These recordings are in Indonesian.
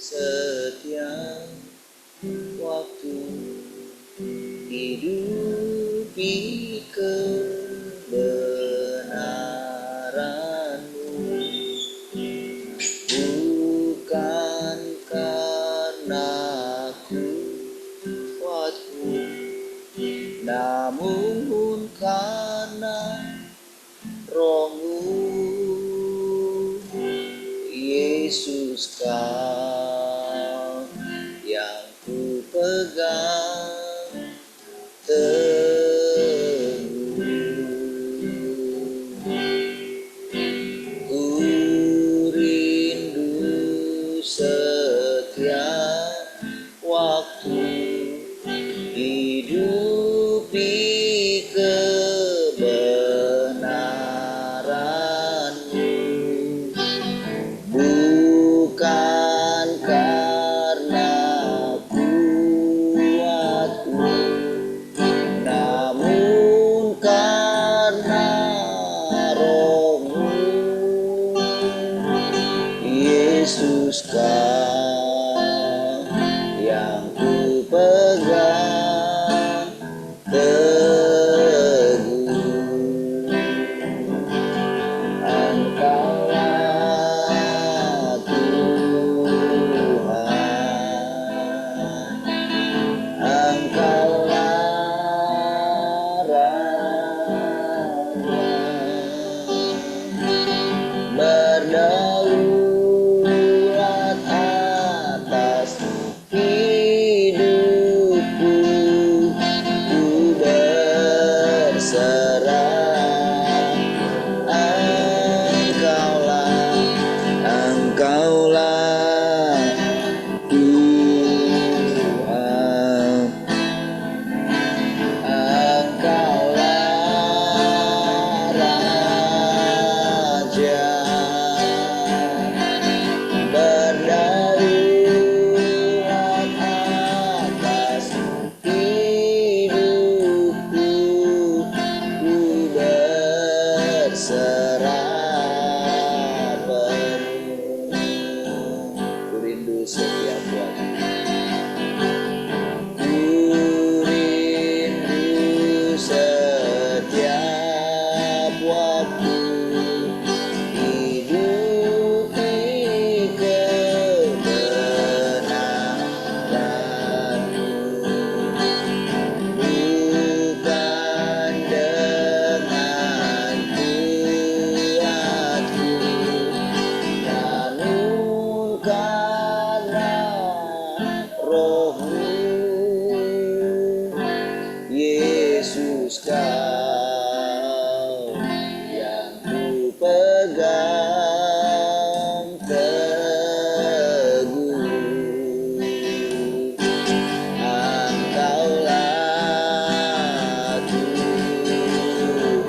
setiap waktu hidup di kebenaran-Mu, bukan karena kuatku, namun karena Roh-Mu. Yesus, Kau yang ku pegang teguh. Ku rindu setiap waktu hidup di kebenaran-Mu, bukan karena kuatku, namun karena Roh-Mu. Yesus, Kau yang ku pegang teguh. Engkaulah Tuhan, Engkaulah Raja, berdaulat atas hidupku. Ku berserah, Engkaulah Tuhan, Engkaulah Raja, berdaulat atas hidupku. Ku berserah penuh. Ku rindu setiap waktu, ku rindu setiap waktu hidup di kebenaran-Mu, bukan dengan kuatku, namun karena Roh-Mu. Yesus, Kau yang ku pegang teguh. Engkaulah Tuhan,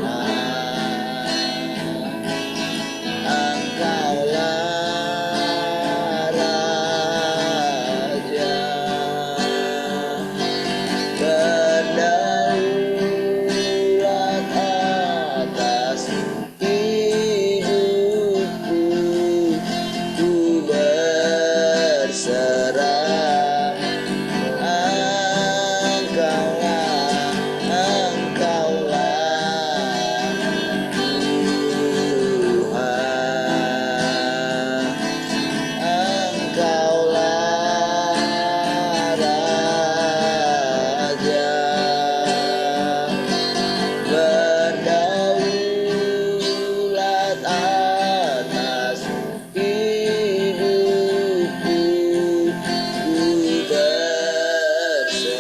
Engkaulah Raja, berdaulat atas hidupku. Ku berserah, Engkaulah Tuhan, Engkaulah Raja, berdaulat atas hidupku. Ku berserah.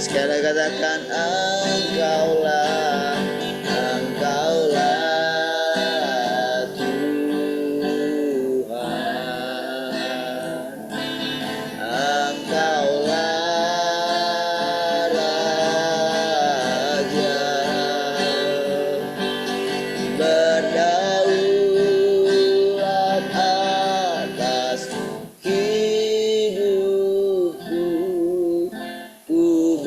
Sekali lagi katakan, Engkaulah Tuhan, Engkaulah Raja, berdaulat atas hidupku. Ku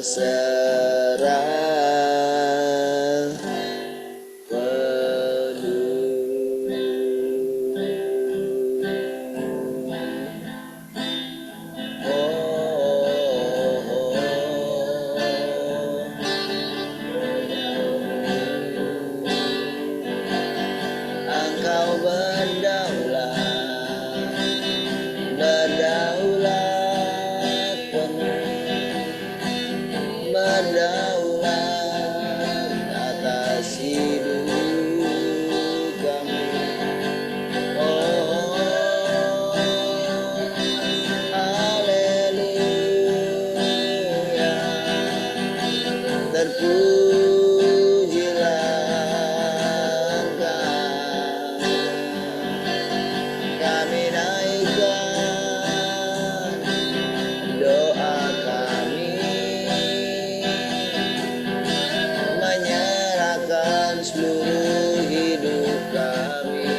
berserah Engkau berdaulat, berdaulat penuh, berdaulat atas hidup kami. Oh, haleluya, terpujilah kami naikkan doa kami, menyerahkan seluruh hidup kami.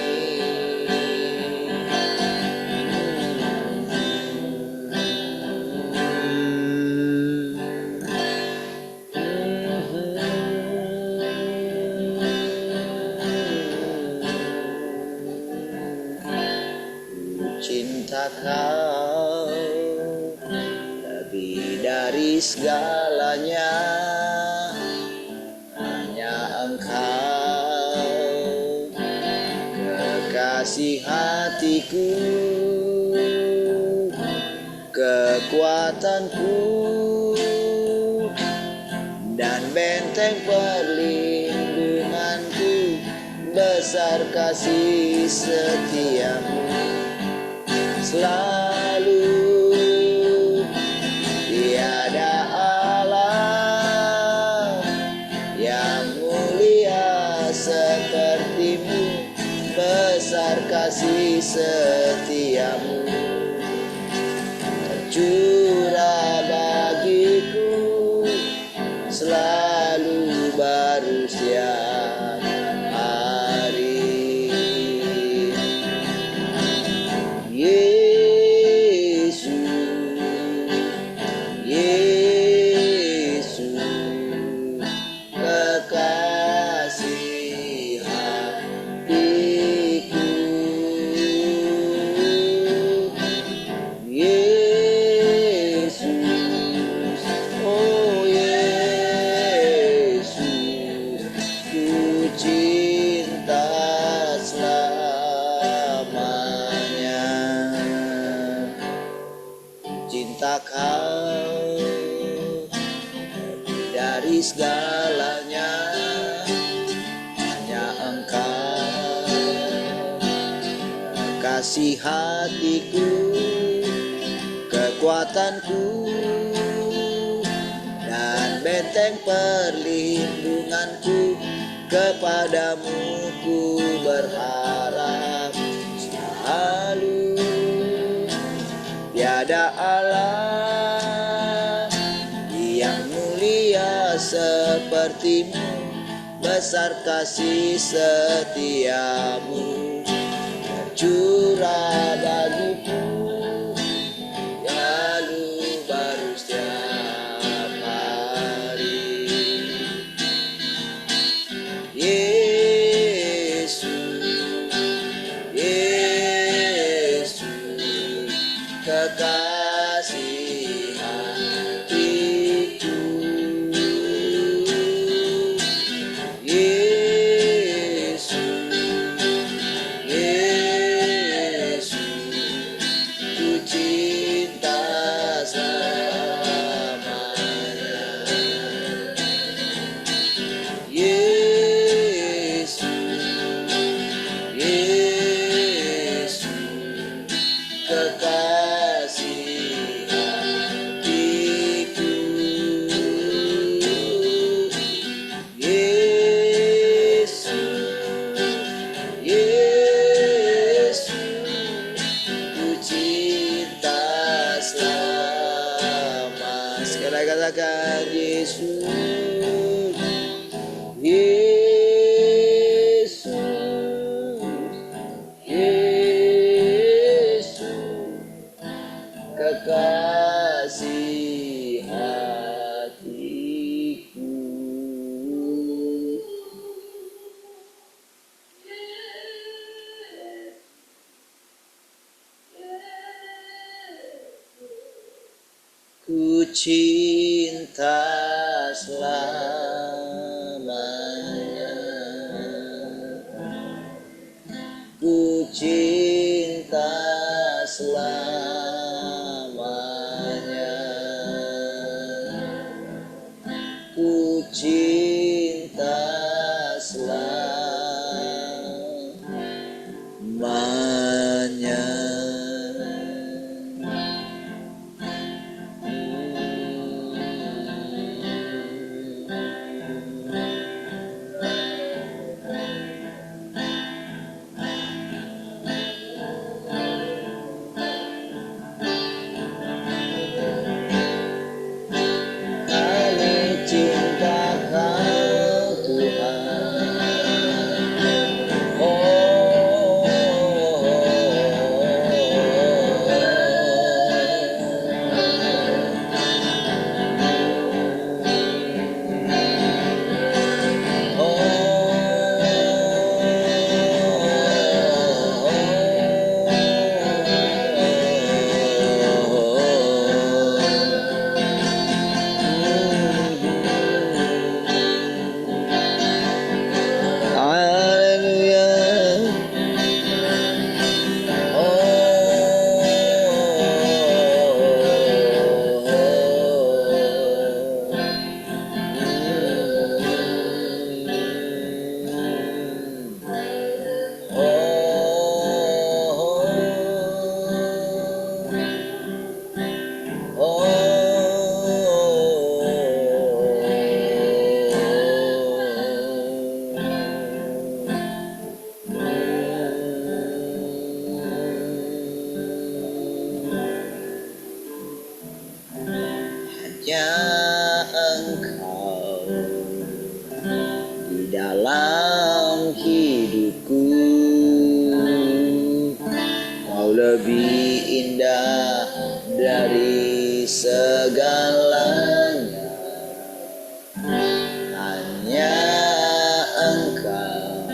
Cinta kau lebih dari segalanya, hanya engkau kekasih hatiku, kekuatanku, dan benteng perlindunganku, besar kasih setiamu. Selalu tiada Allah yang mulia sepertimu, besar kasih setiamu, tercurah bagiku, selalu baru setiap hari. Yesus, kekasih hatiku. Yesus, oh Yesus, ku cinta selamanya. Cinta kau dari segalanya, hanya engkau kasih hatiku, kekuatanku, dan benteng perlindunganku. Kepadamu ku berharap selalu. Tiada Allah yang mulia sepertimu, besar kasih setiamu, tercurah bagiku, lalu baru setiap hari. Yesus, kekasih hatiku. Yesus, ku cinta selamanya. Yesus, kekasih hatiku. Yesus, ku cinta selama. Sekali katakan Yesus. Yesus, kekasih hati. cinta selamanya, ku cinta selamanya, ku cinta selamanya. Kami cinta Kau Tuhan, oh, hanya Engkau di dalam hidupku, Kau lebih indah dari segalanya. Hanya Engkau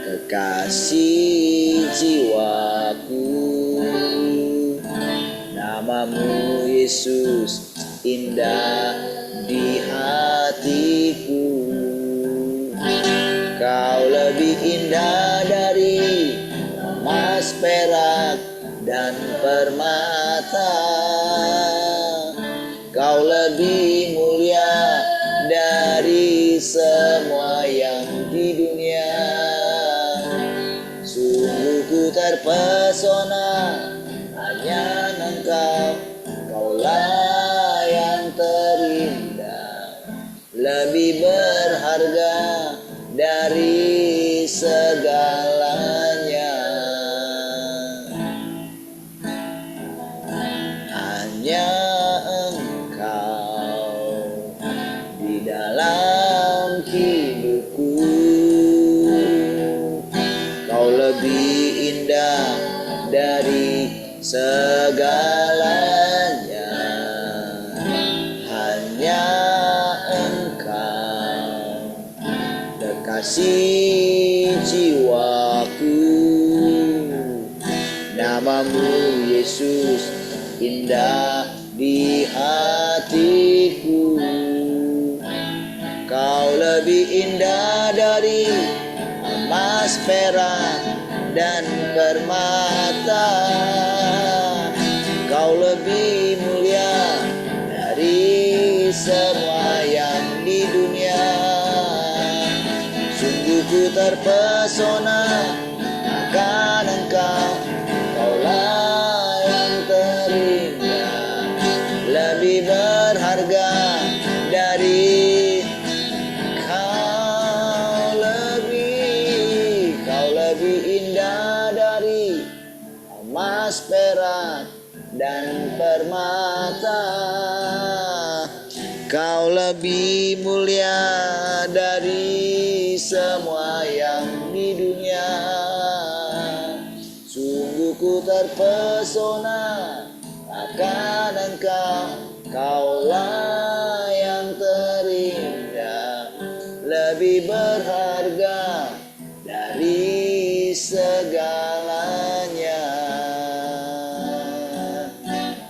kekasih jiwaku, namamu Yesus indah di hatiku. Kau lebih indah dari emas, perak, dan permata. Kau lebih mulia dari semua yang di dunia. Sungguh ku terpesona hanya Engkau, Kaulah yang terindah, lebih berharga dari segalanya. Hanya Engkau di dalam hidupku, Kau lebih indah dari segalanya. Hanya Engkau kekasih jiwaku, namamu Yesus indah di hatiku. Kau lebih indah dari emas, perak, dan permata. Kau lebih mulia dari semua yang di dunia. Sungguh ku terpesona akan Engkau, Kaulah yang terindah, lebih berharga dari Kau lebih indah dari emas, perak, dan permata. Kau lebih mulia dari semua yang di dunia. Sungguh ku terpesona akan Engkau, Kaulah yang terindah, lebih berharga dari segalanya,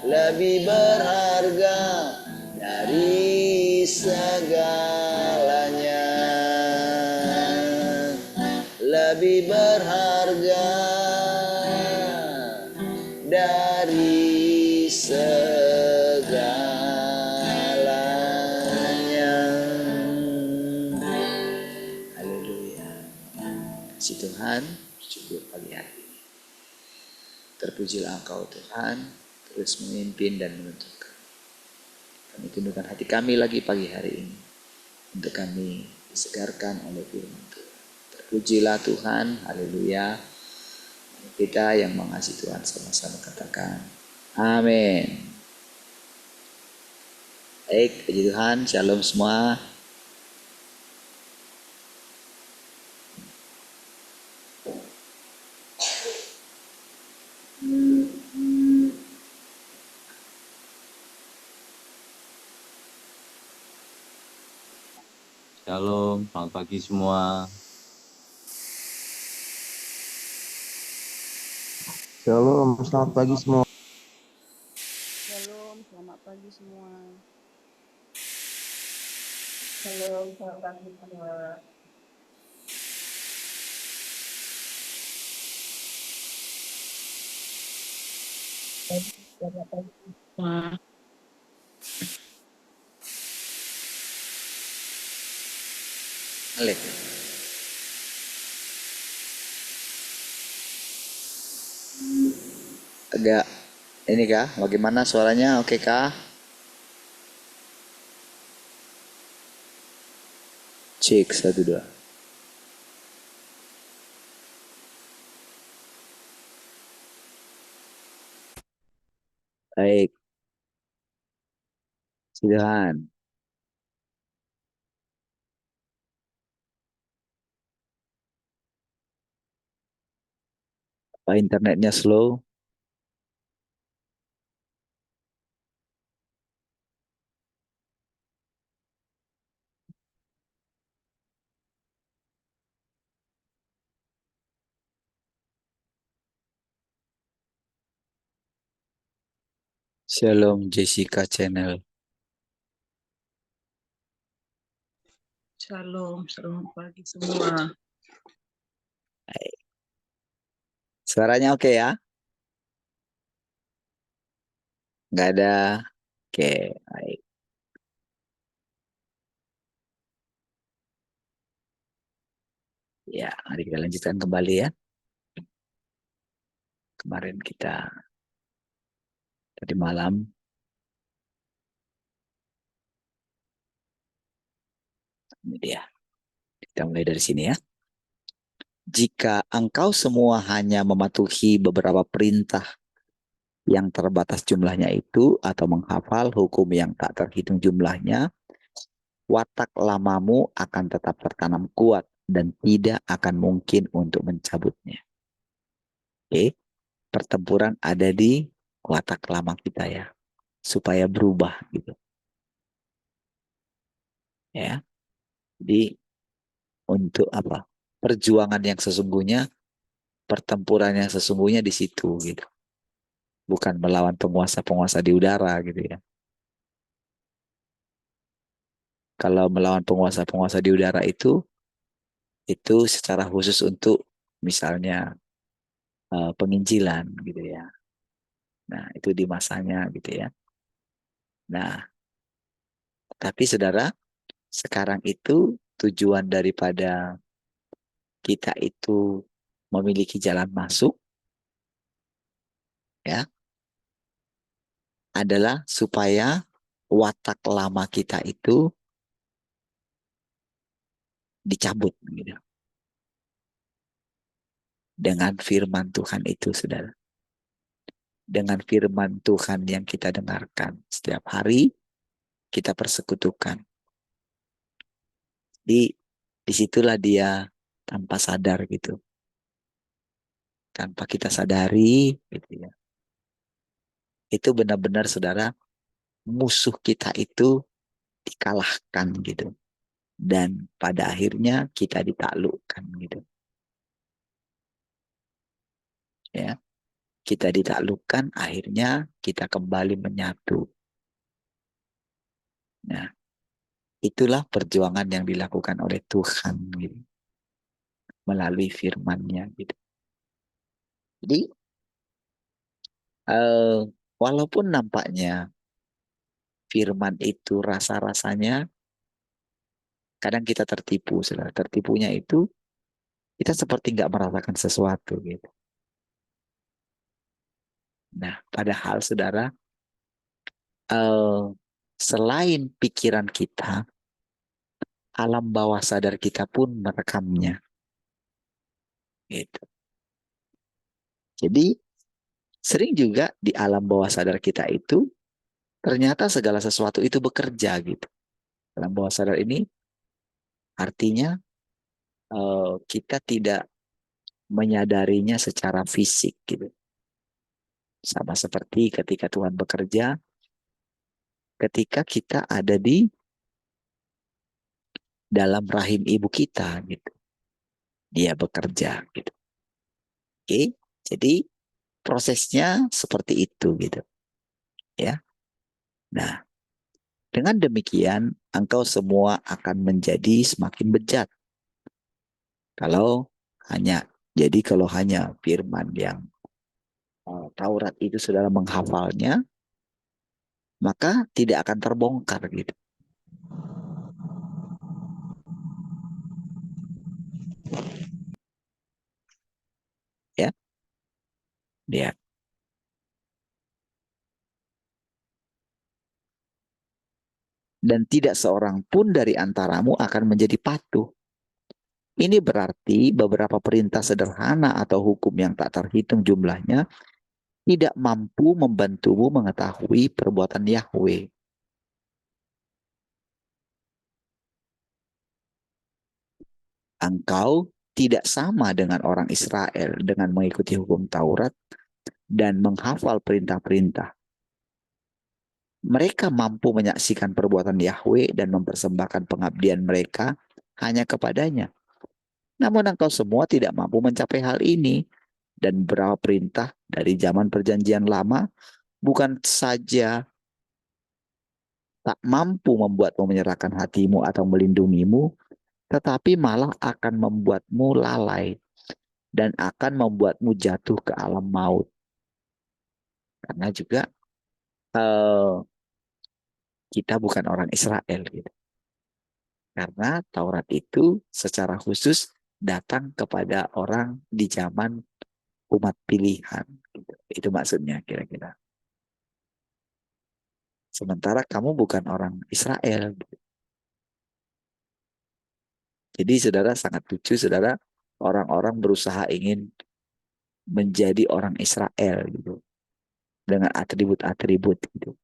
lebih berharga segalanya, lebih berharga dari segalanya. Haleluya. Si Tuhan, bersyukur pagi hari ini. Terpujilah Engkau Tuhan, terus memimpin dan menuntun kami. Kami tundukkan hati kami lagi pagi hari ini, untuk kami disegarkan oleh firman Tuhan. Terpujilah Tuhan, haleluya. Kita yang mengasihi Tuhan sama-sama katakan, amin. Baik, puji Tuhan, shalom semua. Shalom, selamat pagi semua. Shalom, selamat pagi semua. Shalom, selamat pagi semua. Shalom, selamat pagi semua. Selamat pagi semua. Alik. Agak ini kah? Bagaimana suaranya? Oke kah? Cek 1 2. Baik. Tuhan. Apa internetnya slow? Shalom Jessica Channel. Shalom, selamat pagi semua. Baik. Suaranya oke ya? Nggak ada. Oke, baik. Ya, mari kita lanjutkan kembali ya. Kemarin kita tadi malam ini dia. Kita mulai dari sini ya. Jika engkau semua hanya mematuhi beberapa perintah yang terbatas jumlahnya itu atau menghafal hukum yang tak terhitung jumlahnya, watak lamamu akan tetap tertanam kuat dan tidak akan mungkin untuk mencabutnya. Oke, pertempuran ada di watak lama kita ya, supaya berubah gitu. Ya, jadi untuk apa? Perjuangan yang sesungguhnya, pertempuran yang sesungguhnya di situ gitu. Bukan melawan penguasa-penguasa di udara gitu ya. Kalau melawan penguasa-penguasa di udara itu secara khusus untuk misalnya penginjilan gitu ya. Nah, itu di masanya gitu ya. Nah, tapi saudara, sekarang itu tujuan daripada kita itu memiliki jalan masuk ya adalah supaya watak lama kita itu dicabut gitu. Dengan firman Tuhan itu, saudara. Dengan firman Tuhan yang kita dengarkan setiap hari, kita persekutukan. Disitulah dia tanpa sadar gitu. Tanpa kita sadari gitu ya. Itu benar-benar saudara, musuh kita itu dikalahkan gitu. Dan pada akhirnya kita ditaklukkan gitu. Ya. Kita ditaklukkan, akhirnya kita kembali menyatu. Nah, itulah perjuangan yang dilakukan oleh Tuhan gitu, melalui firman-Nya gitu. Jadi walaupun nampaknya firman itu rasa-rasanya kadang kita tertipu, saudara. Tertipunya itu kita seperti nggak merasakan sesuatu gitu. Nah, padahal saudara, eh, selain pikiran kita, alam bawah sadar kita pun merekamnya. Gitu. Jadi sering juga di alam bawah sadar kita itu ternyata segala sesuatu itu bekerja gitu. Alam bawah sadar ini artinya kita tidak menyadarinya secara fisik gitu. Sama seperti ketika Tuhan bekerja, ketika kita ada di dalam rahim ibu kita gitu. Dia bekerja gitu. Oke, jadi prosesnya seperti itu gitu. Ya. Nah, dengan demikian engkau semua akan menjadi semakin bejat. Kalau kalau hanya firman yang Taurat itu saudara menghafalnya, maka tidak akan terbongkar gitu. Ya, lihat. Dan tidak seorang pun dari antaramu akan menjadi patuh. Ini berarti beberapa perintah sederhana atau hukum yang tak terhitung jumlahnya tidak mampu membantumu mengetahui perbuatan Yahweh. Engkau tidak sama dengan orang Israel dengan mengikuti hukum Taurat dan menghafal perintah-perintah. Mereka mampu menyaksikan perbuatan Yahweh dan mempersembahkan pengabdian mereka hanya kepadanya. Namun engkau semua tidak mampu mencapai hal ini. Dan beberapa perintah dari zaman perjanjian lama bukan saja tak mampu membuatmu menyerahkan hatimu atau melindungimu, tetapi malah akan membuatmu lalai dan akan membuatmu jatuh ke alam maut. Karena juga kita bukan orang Israel gitu. Karena Taurat itu secara khusus datang kepada orang di zaman umat pilihan. Gitu. Itu maksudnya kira-kira. Sementara kamu bukan orang Israel. Gitu. Jadi saudara sangat lucu, saudara, orang-orang berusaha ingin menjadi orang Israel gitu. Dengan atribut-atribut gitu.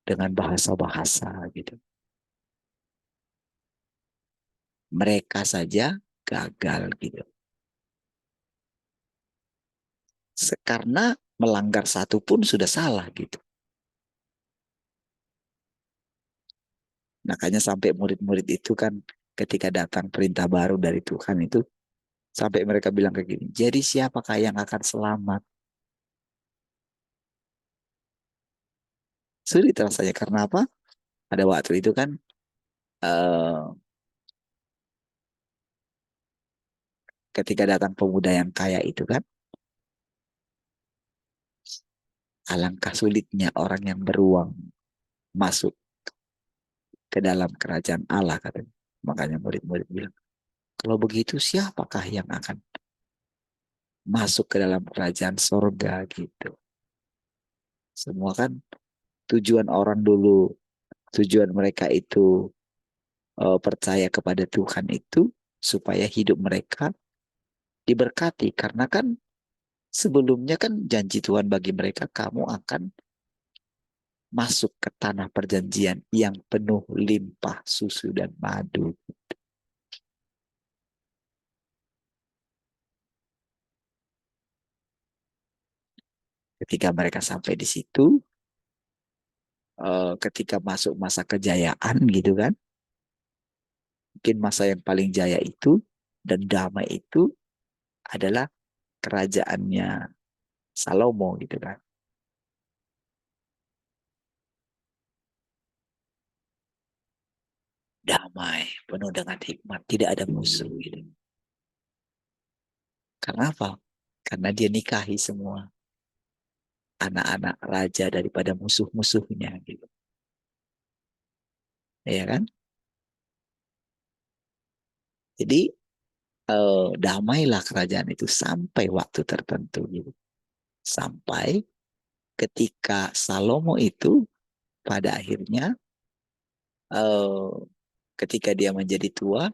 Dengan bahasa-bahasa gitu. Mereka saja gagal gitu. Karena melanggar satu pun sudah salah gitu. Makanya sampai murid-murid itu kan ketika datang perintah baru dari Tuhan itu sampai mereka bilang kayak gini, jadi siapakah yang akan selamat? Sulit rasanya karena apa? Pada waktu itu kan ketika datang pemuda yang kaya itu kan alangkah sulitnya orang yang beruang masuk ke dalam kerajaan Allah katanya. Makanya murid-murid bilang, kalau begitu siapakah yang akan masuk ke dalam kerajaan sorga gitu. Semua kan tujuan orang dulu, tujuan mereka itu percaya kepada Tuhan itu supaya hidup mereka diberkati. Karena kan sebelumnya kan janji Tuhan bagi mereka, kamu akan masuk ke tanah perjanjian yang penuh limpah susu dan madu. Ketika mereka sampai di situ, ketika masuk masa kejayaan gitu kan, mungkin masa yang paling jaya itu dan damai itu adalah kerajaannya Salomo gitu kan. damai, penuh dengan hikmat, tidak ada musuh gitu. Karena apa? Karena dia nikahi semua anak-anak raja daripada musuh-musuhnya gitu. Ya kan? Jadi damailah kerajaan itu sampai waktu tertentu gitu. Sampai ketika Salomo itu pada akhirnya eh, ketika dia menjadi tua,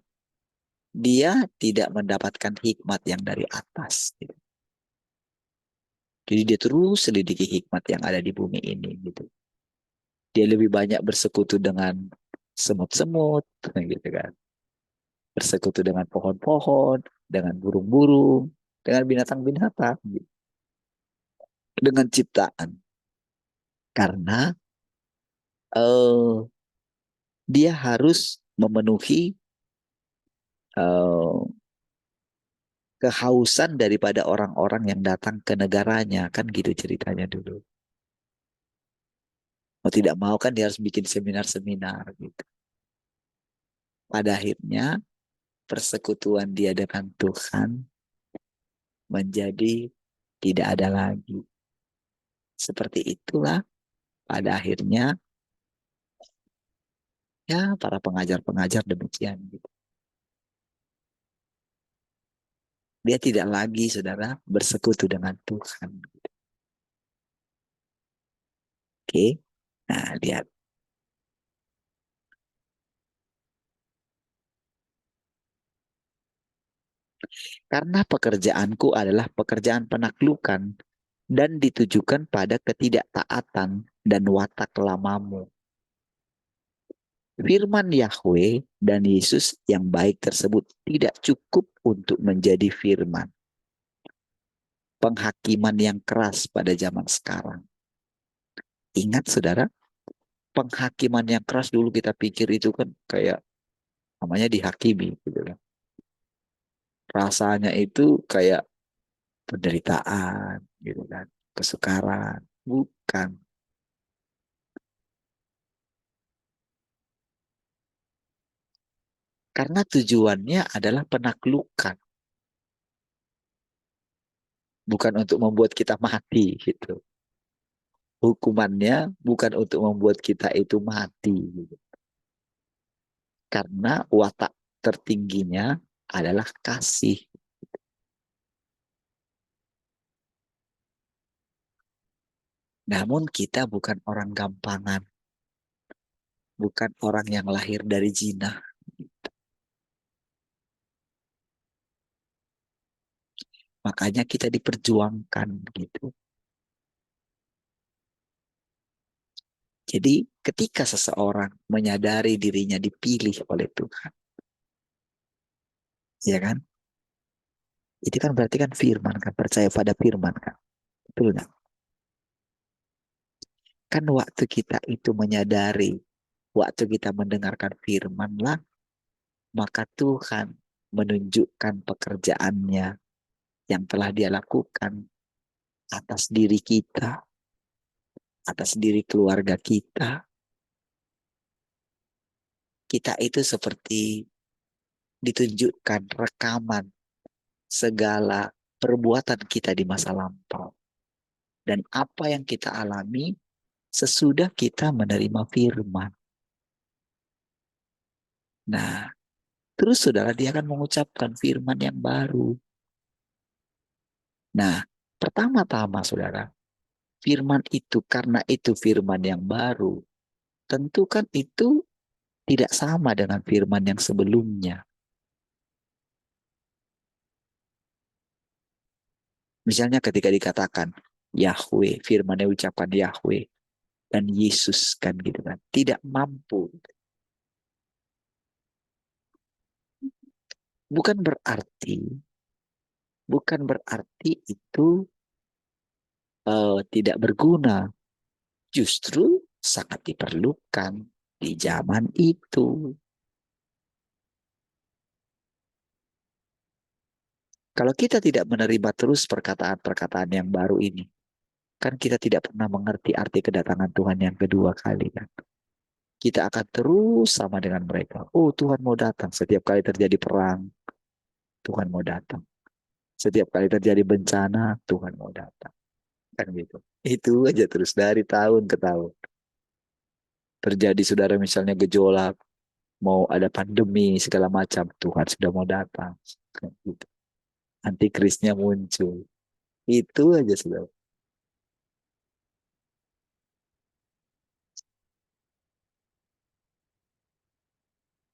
dia tidak mendapatkan hikmat yang dari atas gitu. Jadi dia terus selidiki hikmat yang ada di bumi ini gitu. Dia lebih banyak bersekutu dengan semut-semut gitu kan. Bersekutu dengan pohon-pohon, dengan burung-burung, dengan binatang-binatang gitu. Dengan ciptaan. Karena dia harus memenuhi eh, kehausan daripada orang-orang yang datang ke negaranya. Kan gitu ceritanya dulu. Mau tidak mau kan dia harus bikin seminar-seminar gitu. Pada akhirnya persekutuan dia dengan Tuhan menjadi tidak ada lagi. Seperti itulah pada akhirnya ya para pengajar-pengajar demikian gitu. Dia tidak lagi saudara bersekutu dengan Tuhan. Oke. Nah, lihat. Karena pekerjaanku adalah pekerjaan penaklukan dan ditujukan pada ketidaktaatan dan watak lamamu. Firman Yahweh dan Yesus yang baik tersebut tidak cukup untuk menjadi firman penghakiman yang keras pada zaman sekarang. Ingat saudara, penghakiman yang keras dulu kita pikir itu kan kayak namanya dihakimi gitu kan. Rasanya itu kayak penderitaan gitu kan, kesukaran. Bukan. Karena tujuannya adalah penaklukan. Bukan untuk membuat kita mati gitu. Hukumannya bukan untuk membuat kita itu mati gitu. Karena watak tertingginya adalah kasih. Namun kita bukan orang gampangan. Bukan orang yang lahir dari zina. Makanya kita diperjuangkan gitu. Jadi ketika seseorang menyadari dirinya dipilih oleh Tuhan, ya kan? Itu kan berarti kan firman kan, percaya pada firman kan. Betul nggak? Kan waktu kita itu menyadari, waktu kita mendengarkan firman lah, maka Tuhan menunjukkan pekerjaannya yang telah dia lakukan atas diri kita, atas diri keluarga kita. Kita itu seperti ditunjukkan rekaman segala perbuatan kita di masa lampau. Dan apa yang kita alami sesudah kita menerima firman. Nah, terus saudara dia akan mengucapkan firman yang baru. Nah, pertama-tama saudara, firman itu karena itu firman yang baru, tentu kan itu tidak sama dengan firman yang sebelumnya. Misalnya ketika dikatakan Yahweh, firman yang ucapan Yahweh dan Yesus kan gitu kan, tidak mampu. Bukan berarti, bukan berarti itu tidak berguna. Justru sangat diperlukan di zaman itu. Kalau kita tidak menerima terus perkataan-perkataan yang baru ini, kan kita tidak pernah mengerti arti kedatangan Tuhan yang kedua kali kan. kita akan terus sama dengan mereka. Oh, Tuhan mau datang. Setiap kali terjadi perang, Tuhan mau datang. Setiap kali terjadi bencana, Tuhan mau datang. Kan gitu. Itu aja terus dari tahun ke tahun. Terjadi saudara misalnya gejolak, mau ada pandemi segala macam, Tuhan sudah mau datang. Kan gitu. Antikrisnya muncul. Itu aja saudara.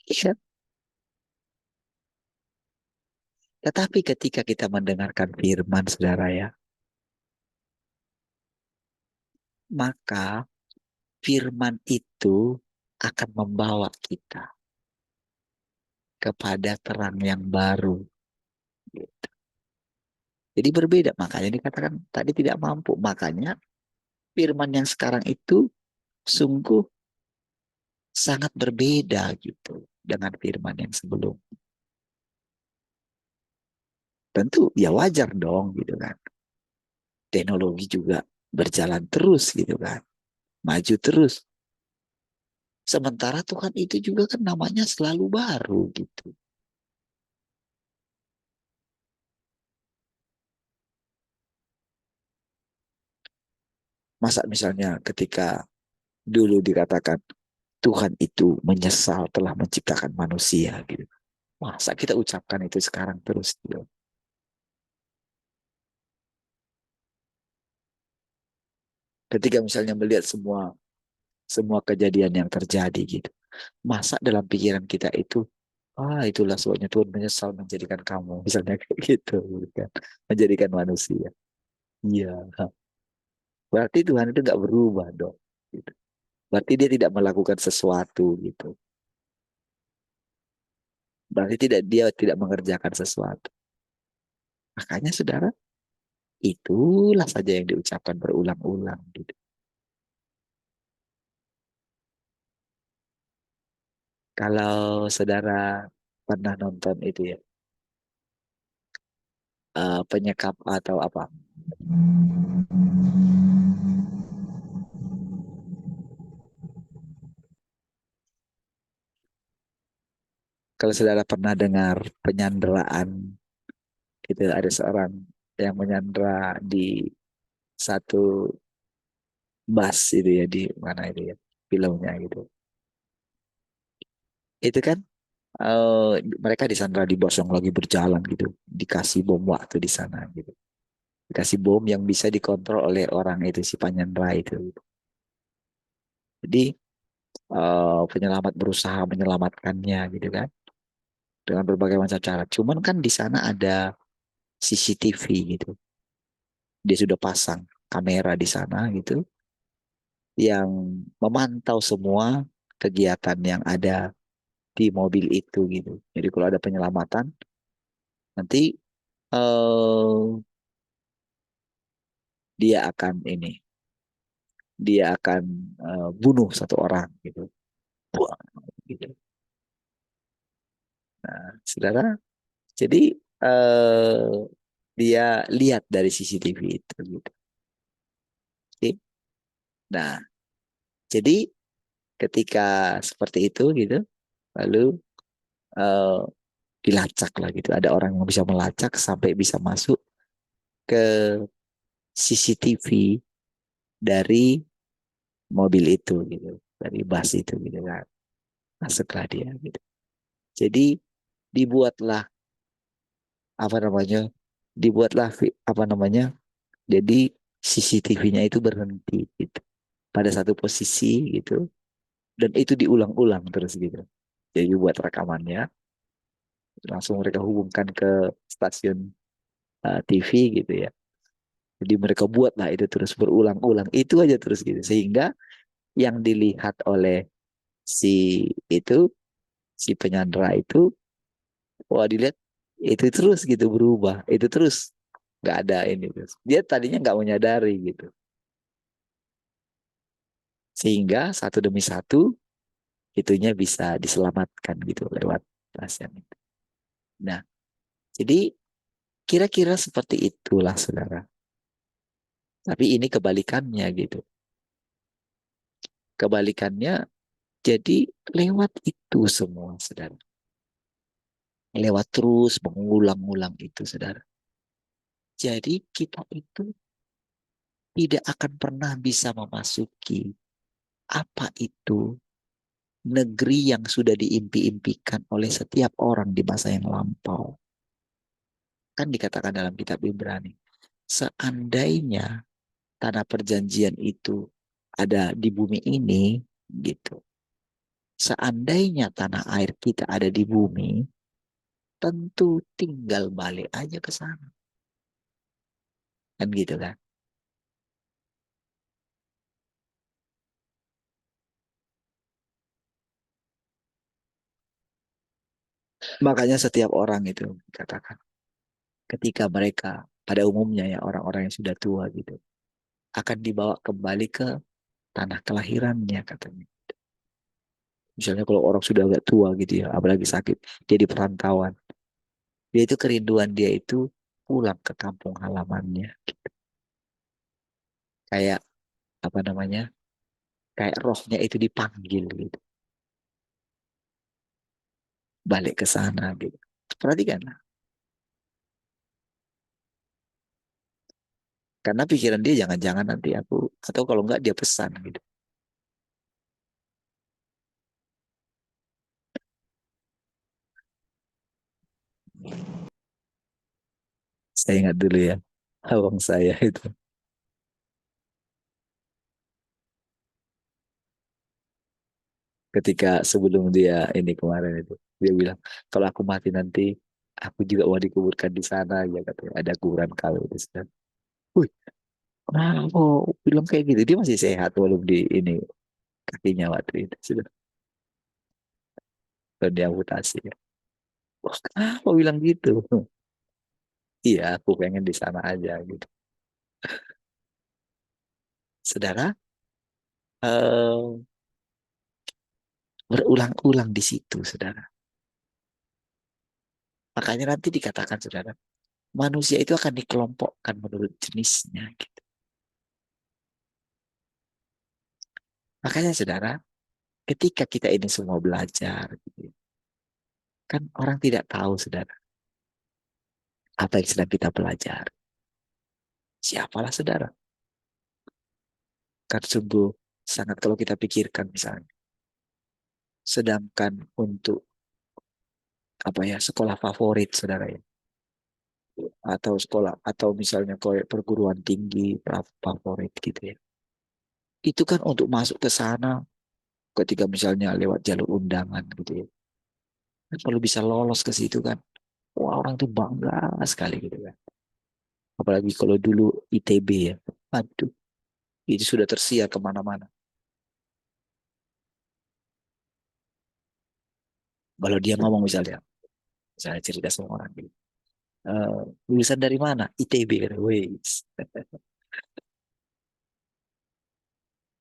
Iya. Tetapi ketika kita mendengarkan firman saudara ya, maka firman itu akan membawa kita kepada terang yang baru. Gitu. Jadi berbeda. Makanya dikatakan tadi tidak mampu. Makanya firman yang sekarang itu sungguh sangat berbeda gitu dengan firman yang sebelum. Tentu ya wajar dong gitu kan. Teknologi juga berjalan terus gitu kan. Maju terus. Sementara Tuhan itu juga kan namanya selalu baru gitu. Masa misalnya ketika dulu dikatakan Tuhan itu menyesal telah menciptakan manusia gitu. Masa kita ucapkan itu sekarang terus gitu. Ketika misalnya melihat semua kejadian yang terjadi gitu. Masa dalam pikiran kita itu, itulah sebabnya Tuhan menyesal menjadikan kamu. Misalnya kayak gitu kan. Menjadikan manusia. Iya. Berarti Tuhan itu nggak berubah dong. Gitu. Berarti dia tidak melakukan sesuatu gitu. Berarti dia tidak mengerjakan sesuatu. Makanya saudara, itulah saja yang diucapkan berulang-ulang gitu. Kalau saudara pernah nonton itu ya, penyekap atau apa? Kalau saudara pernah dengar penyanderaan, itu ada seorang yang menyandera di satu bus itu ya, di mana itu ya, filmnya gitu. Itu kan mereka disandera di bus yang lagi berjalan gitu, dikasih bom waktu di sana gitu. Dikasih bom yang bisa dikontrol oleh orang itu, si penyandera itu. Jadi penyelamat berusaha menyelamatkannya gitu kan dengan berbagai macam cara. Cuman kan di sana ada CCTV gitu. Dia sudah pasang kamera di sana gitu yang memantau semua kegiatan yang ada di mobil itu gitu. Jadi kalau ada penyelamatan nanti eh dia akan dia akan bunuh satu orang gitu. Buang, gitu. Nah, saudara, jadi eh dia lihat dari CCTV itu gitu. Oke. Nah, jadi ketika seperti itu gitu, lalu eh, dilacak lah gitu. Ada orang yang bisa melacak sampai bisa masuk ke CCTV dari mobil itu gitu, dari bus itu gitu kan. Masuklah dia gitu. Jadi dibuatlah apa namanya? Dibuatlah apa namanya? Jadi CCTV-nya itu berhenti gitu pada satu posisi gitu dan itu diulang-ulang terus gitu. Jadi buat rekamannya langsung mereka hubungkan ke stasiun TV gitu ya. Jadi mereka buatlah itu terus berulang-ulang. Itu aja terus gitu. Sehingga yang dilihat oleh si itu, si penyandera itu, wah dilihat itu terus gitu berubah. Itu terus nggak ada ini terus. Dia tadinya nggak menyadari gitu. Sehingga satu demi satu itunya bisa diselamatkan gitu lewat pasien itu. Nah, jadi kira-kira seperti itulah saudara. Tapi ini kebalikannya gitu. Kebalikannya Jadi lewat itu semua, saudara. Lewat terus mengulang-ulang itu, saudara. Jadi kita itu tidak akan pernah bisa memasuki apa itu negeri yang sudah diimpi-impikan oleh setiap orang di masa yang lampau. Kan dikatakan dalam kitab Ibrani, seandainya tanah perjanjian itu ada di bumi ini, gitu. Seandainya tanah air kita ada di bumi, tentu tinggal balik aja ke sana. Kan gitu kan? Makanya setiap orang itu katakan, ketika mereka pada umumnya ya orang-orang yang sudah tua gitu, akan dibawa kembali ke tanah kelahirannya katanya. Misalnya kalau orang sudah agak tua gitu ya, apalagi sakit, dia di perantauan. Dia itu kerinduan dia itu pulang ke kampung halamannya. Kayak apa namanya? Kayak rohnya itu dipanggil gitu. Balik ke sana gitu. Perhatikan. Karena pikiran dia jangan-jangan nanti aku, atau kalau enggak dia pesan gitu. Saya ingat dulu ya, abang saya itu. Ketika sebelum dia ini kemarin itu, dia bilang, kalau aku mati nanti, aku juga mau dikuburkan di sana ya katanya. Ada kuburan kami di sana. Wih, kenapa bilang kayak gitu? Dia masih sehat walaupun di ini kakinya waktu itu sudah diamputasi ya. Wah, kenapa bilang gitu? Iya, aku pengen di sana aja gitu. Saudara, eh, berulang-ulang di situ, saudara. Makanya nanti dikatakan, saudara, manusia itu akan dikelompokkan menurut jenisnya. Gitu. Makanya, saudara, ketika kita ini semua belajar, gitu, kan orang tidak tahu, saudara, apa yang sedang kita pelajari. Siapalah, saudara. Kan sungguh sangat kalau kita pikirkan misalnya. Sedangkan untuk apa ya sekolah favorit, saudara ya, atau sekolah atau misalnya kayak perguruan tinggi favorit gitu ya. Itu kan untuk masuk ke sana ketika misalnya lewat jalur undangan gitu ya. Kan kalau bisa lolos ke situ kan, wah orang tuh bangga sekali gitu kan. Apalagi kalau dulu ITB ya, aduh, itu sudah tersiar kemana-mana. Kalau dia ngomong misalnya cerita sama orang gitu, "Eh, lulusan dari mana? ITB, kata, wes.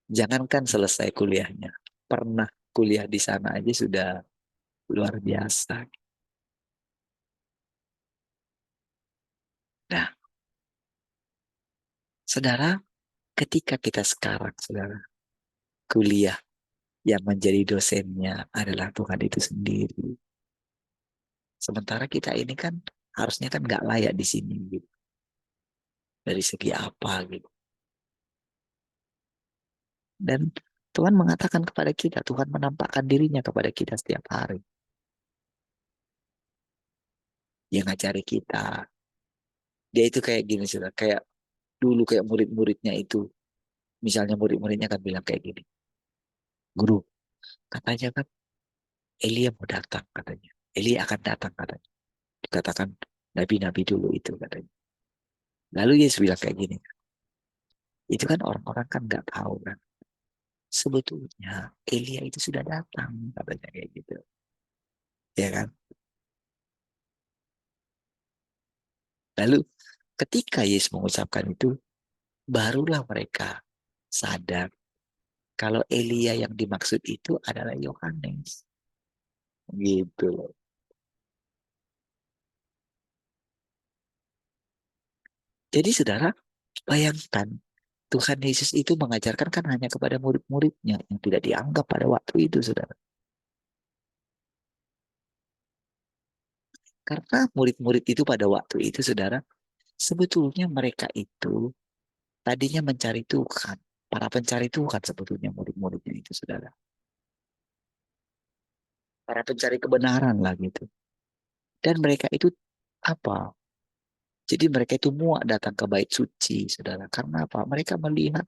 Jangankan selesai kuliahnya, pernah kuliah di sana aja sudah luar biasa. Nah, saudara, ketika kita sekarang, saudara, kuliah yang menjadi dosennya adalah Tuhan itu sendiri. Sementara kita ini kan harusnya kan nggak layak di sini gitu. Dari segi apa gitu. Dan Tuhan mengatakan kepada kita, Tuhan menampakkan dirinya kepada kita setiap hari. Dia ngajari kita. Dia itu kayak gini, saudara. Kayak dulu kayak murid-muridnya itu. Misalnya murid-muridnya kan bilang kayak gini. Guru, katanya kan Elia mau datang katanya. Elia akan datang katanya. Dikatakan nabi-nabi dulu itu katanya. Lalu Yesus bilang kayak gini. Itu kan orang-orang kan nggak tahu kan. Sebetulnya Elia itu sudah datang katanya kayak gitu. Ya kan? Lalu ketika Yesus mengucapkan itu, barulah mereka sadar kalau Elia yang dimaksud itu adalah Yohanes. Gitu loh. Jadi saudara, bayangkan Tuhan Yesus itu mengajarkan kan hanya kepada murid-muridnya yang tidak dianggap pada waktu itu, saudara. Karena murid-murid itu pada waktu itu, saudara, sebetulnya mereka itu tadinya mencari Tuhan. Para pencari Tuhan sebetulnya murid-muridnya itu, saudara. Para pencari kebenaran lah gitu. Dan mereka itu apa? Jadi mereka itu muak datang ke bait suci, saudara. Karena apa? Mereka melihat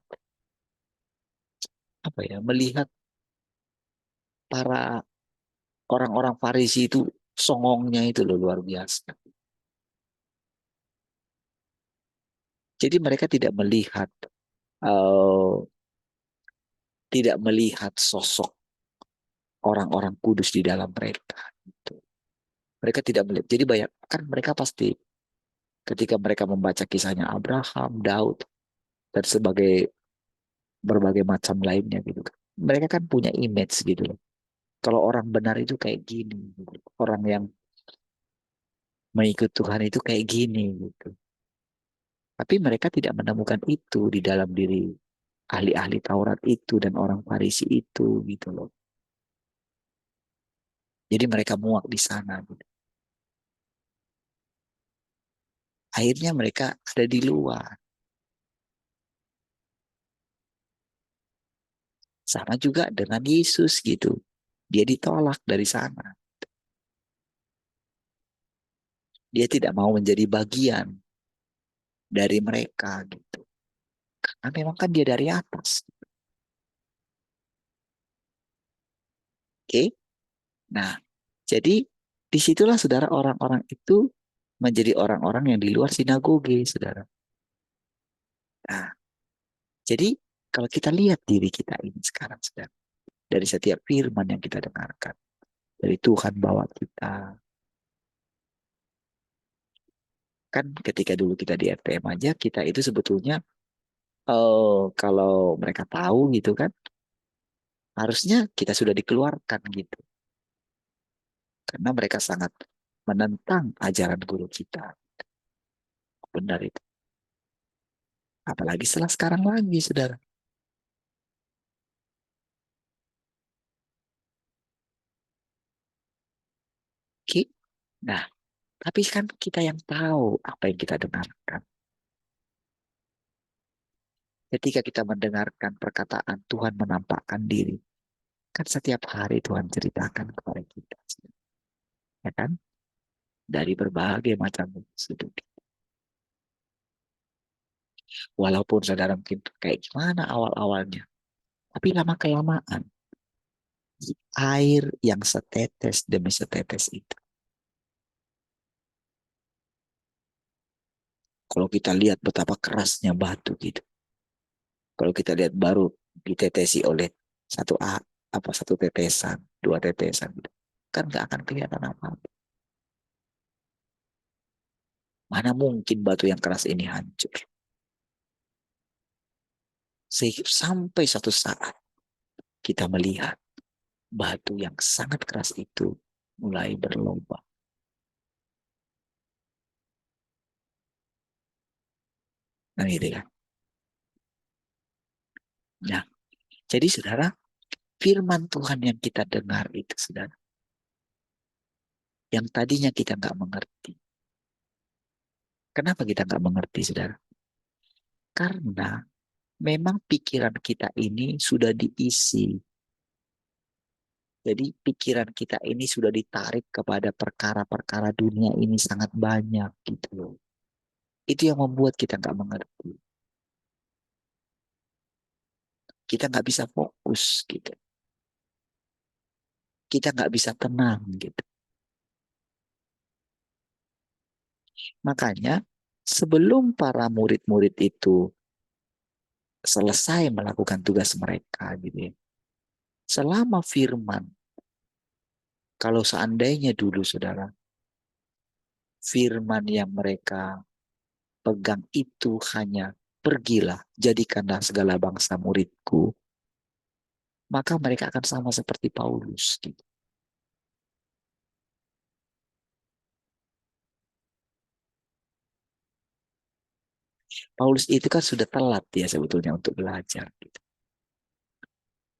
apa ya? Melihat para orang-orang Farisi itu songongnya itu loh luar biasa. Jadi mereka eh, tidak melihat sosok orang-orang kudus di dalam mereka. Gitu. Mereka tidak melihat. Jadi banyak kan mereka pasti ketika mereka membaca kisahnya Abraham, Daud, dan berbagai macam lainnya gitu kan. Mereka kan punya image gitu loh. Kalau orang benar itu kayak gini, gitu. Orang yang mengikut Tuhan itu kayak gini gitu. Tapi mereka tidak menemukan itu di dalam diri ahli-ahli Taurat itu dan orang Farisi itu gitu loh. Jadi mereka muak di sana gitu. Akhirnya mereka ada di luar. Sama juga dengan Yesus gitu. Dia ditolak dari sana. Dia tidak mau menjadi bagian dari mereka gitu. Karena memang kan dia dari atas. Oke? Nah, jadi disitulah saudara orang-orang itu menjadi orang-orang yang di luar sinagoge, saudara. Nah, jadi kalau kita lihat diri kita ini sekarang, saudara, dari setiap firman yang kita dengarkan, dari Tuhan bawa kita, kan ketika dulu kita di RTM aja, kita itu sebetulnya kalau mereka tahu gitu kan, harusnya kita sudah dikeluarkan gitu. Karena mereka sangat menentang ajaran guru kita. Benar itu. Apalagi setelah sekarang lagi, saudara. Oke? Nah, tapi kan kita yang tahu apa yang kita dengarkan. Ketika kita mendengarkan perkataan Tuhan menampakkan diri, kan setiap hari Tuhan ceritakan kepada kita. Ya kan? Dari berbagai macam sudut. Walaupun saudara mungkin kayak gimana awal-awalnya. Tapi lama-kelamaan, air yang setetes demi setetes itu. Kalau kita lihat betapa kerasnya batu gitu. Kalau kita lihat baru ditetesi oleh satu tetesan, dua tetesan gitu. Kan nggak akan kelihatan apa-apa. Mana mungkin batu yang keras ini hancur. Sehingga sampai satu saat kita melihat batu yang sangat keras itu mulai berlubang. Nah gitu kan. Nah, jadi saudara, firman Tuhan yang kita dengar itu saudara, yang tadinya kita nggak mengerti. Kenapa kita nggak mengerti saudara? Karena memang pikiran kita ini sudah diisi. Jadi pikiran kita ini sudah ditarik kepada perkara-perkara dunia ini sangat banyak gitu loh. Itu yang membuat kita nggak mengerti. Kita nggak bisa fokus gitu. Kita nggak bisa tenang gitu. Makanya sebelum para murid-murid itu selesai melakukan tugas mereka gitu ya. Selama firman, kalau seandainya dulu saudara, firman yang mereka pegang itu hanya pergilah, jadikanlah segala bangsa muridku, maka mereka akan sama seperti Paulus gitu. Paulus itu kan sudah telat ya sebetulnya untuk belajar. Gitu.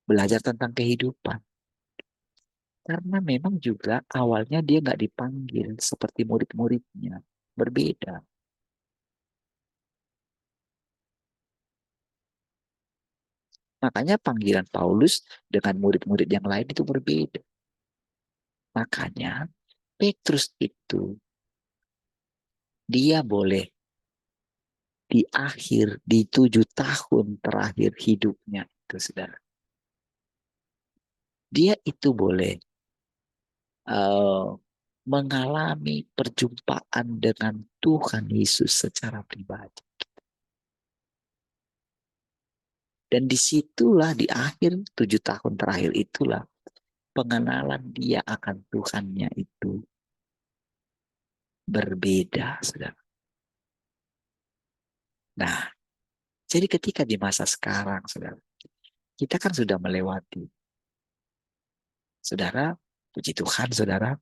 Belajar tentang kehidupan. Karena memang juga awalnya dia nggak dipanggil seperti murid-muridnya. Berbeda. Makanya panggilan Paulus dengan murid-murid yang lain itu berbeda. Makanya Petrus itu dia boleh di akhir, di 7 tahun terakhir hidupnya itu saudara. Dia itu boleh uh, mengalami perjumpaan dengan Tuhan Yesus secara pribadi. Dan disitulah di akhir 7 tahun terakhir itulah pengenalan dia akan Tuhannya itu berbeda, saudara. Nah, jadi ketika di masa sekarang, saudara, kita kan sudah melewati. Saudara, puji Tuhan, saudara,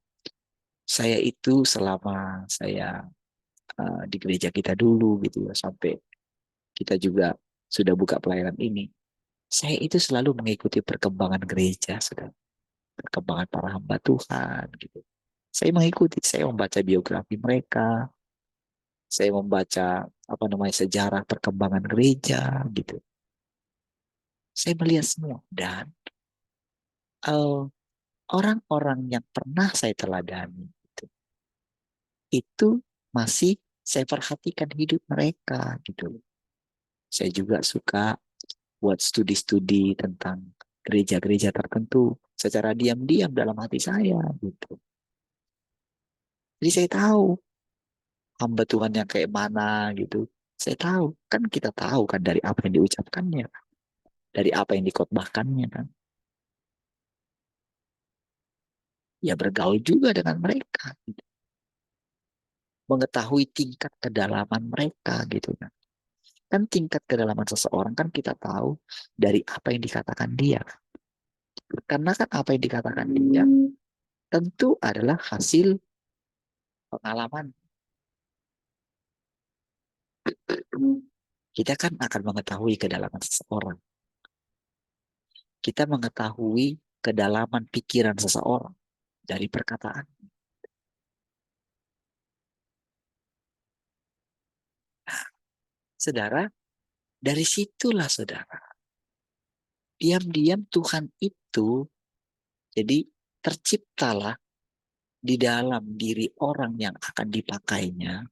saya itu selama saya di gereja kita dulu gitu ya, sampai kita juga sudah buka pelayanan ini, saya itu selalu mengikuti perkembangan gereja, saudara. Perkembangan para hamba Tuhan gitu. Saya mengikuti, saya membaca biografi mereka, saya membaca apa namanya sejarah perkembangan gereja gitu. Saya melihat semua dan uh, orang-orang yang pernah saya teladani itu masih saya perhatikan hidup mereka gitu. Saya juga suka buat studi-studi tentang gereja-gereja tertentu secara diam-diam dalam hati saya gitu. Jadi saya tahu hamba Tuhan yang kayak mana gitu. Saya tahu, kan kita tahu kan dari apa yang diucapkannya, dari apa yang dikotbahkannya kan. Ya bergaul juga dengan mereka, gitu. Mengetahui tingkat kedalaman mereka gitu kan. Kan tingkat kedalaman seseorang kan kita tahu dari apa yang dikatakan dia. Karena kan apa yang dikatakan dia tentu adalah hasil pengalaman. Kita kan akan mengetahui kedalaman seseorang. Kita mengetahui kedalaman pikiran seseorang dari perkataan. Nah, saudara, dari situlah saudara. Diam-diam Tuhan itu jadi terciptalah di dalam diri orang yang akan dipakainya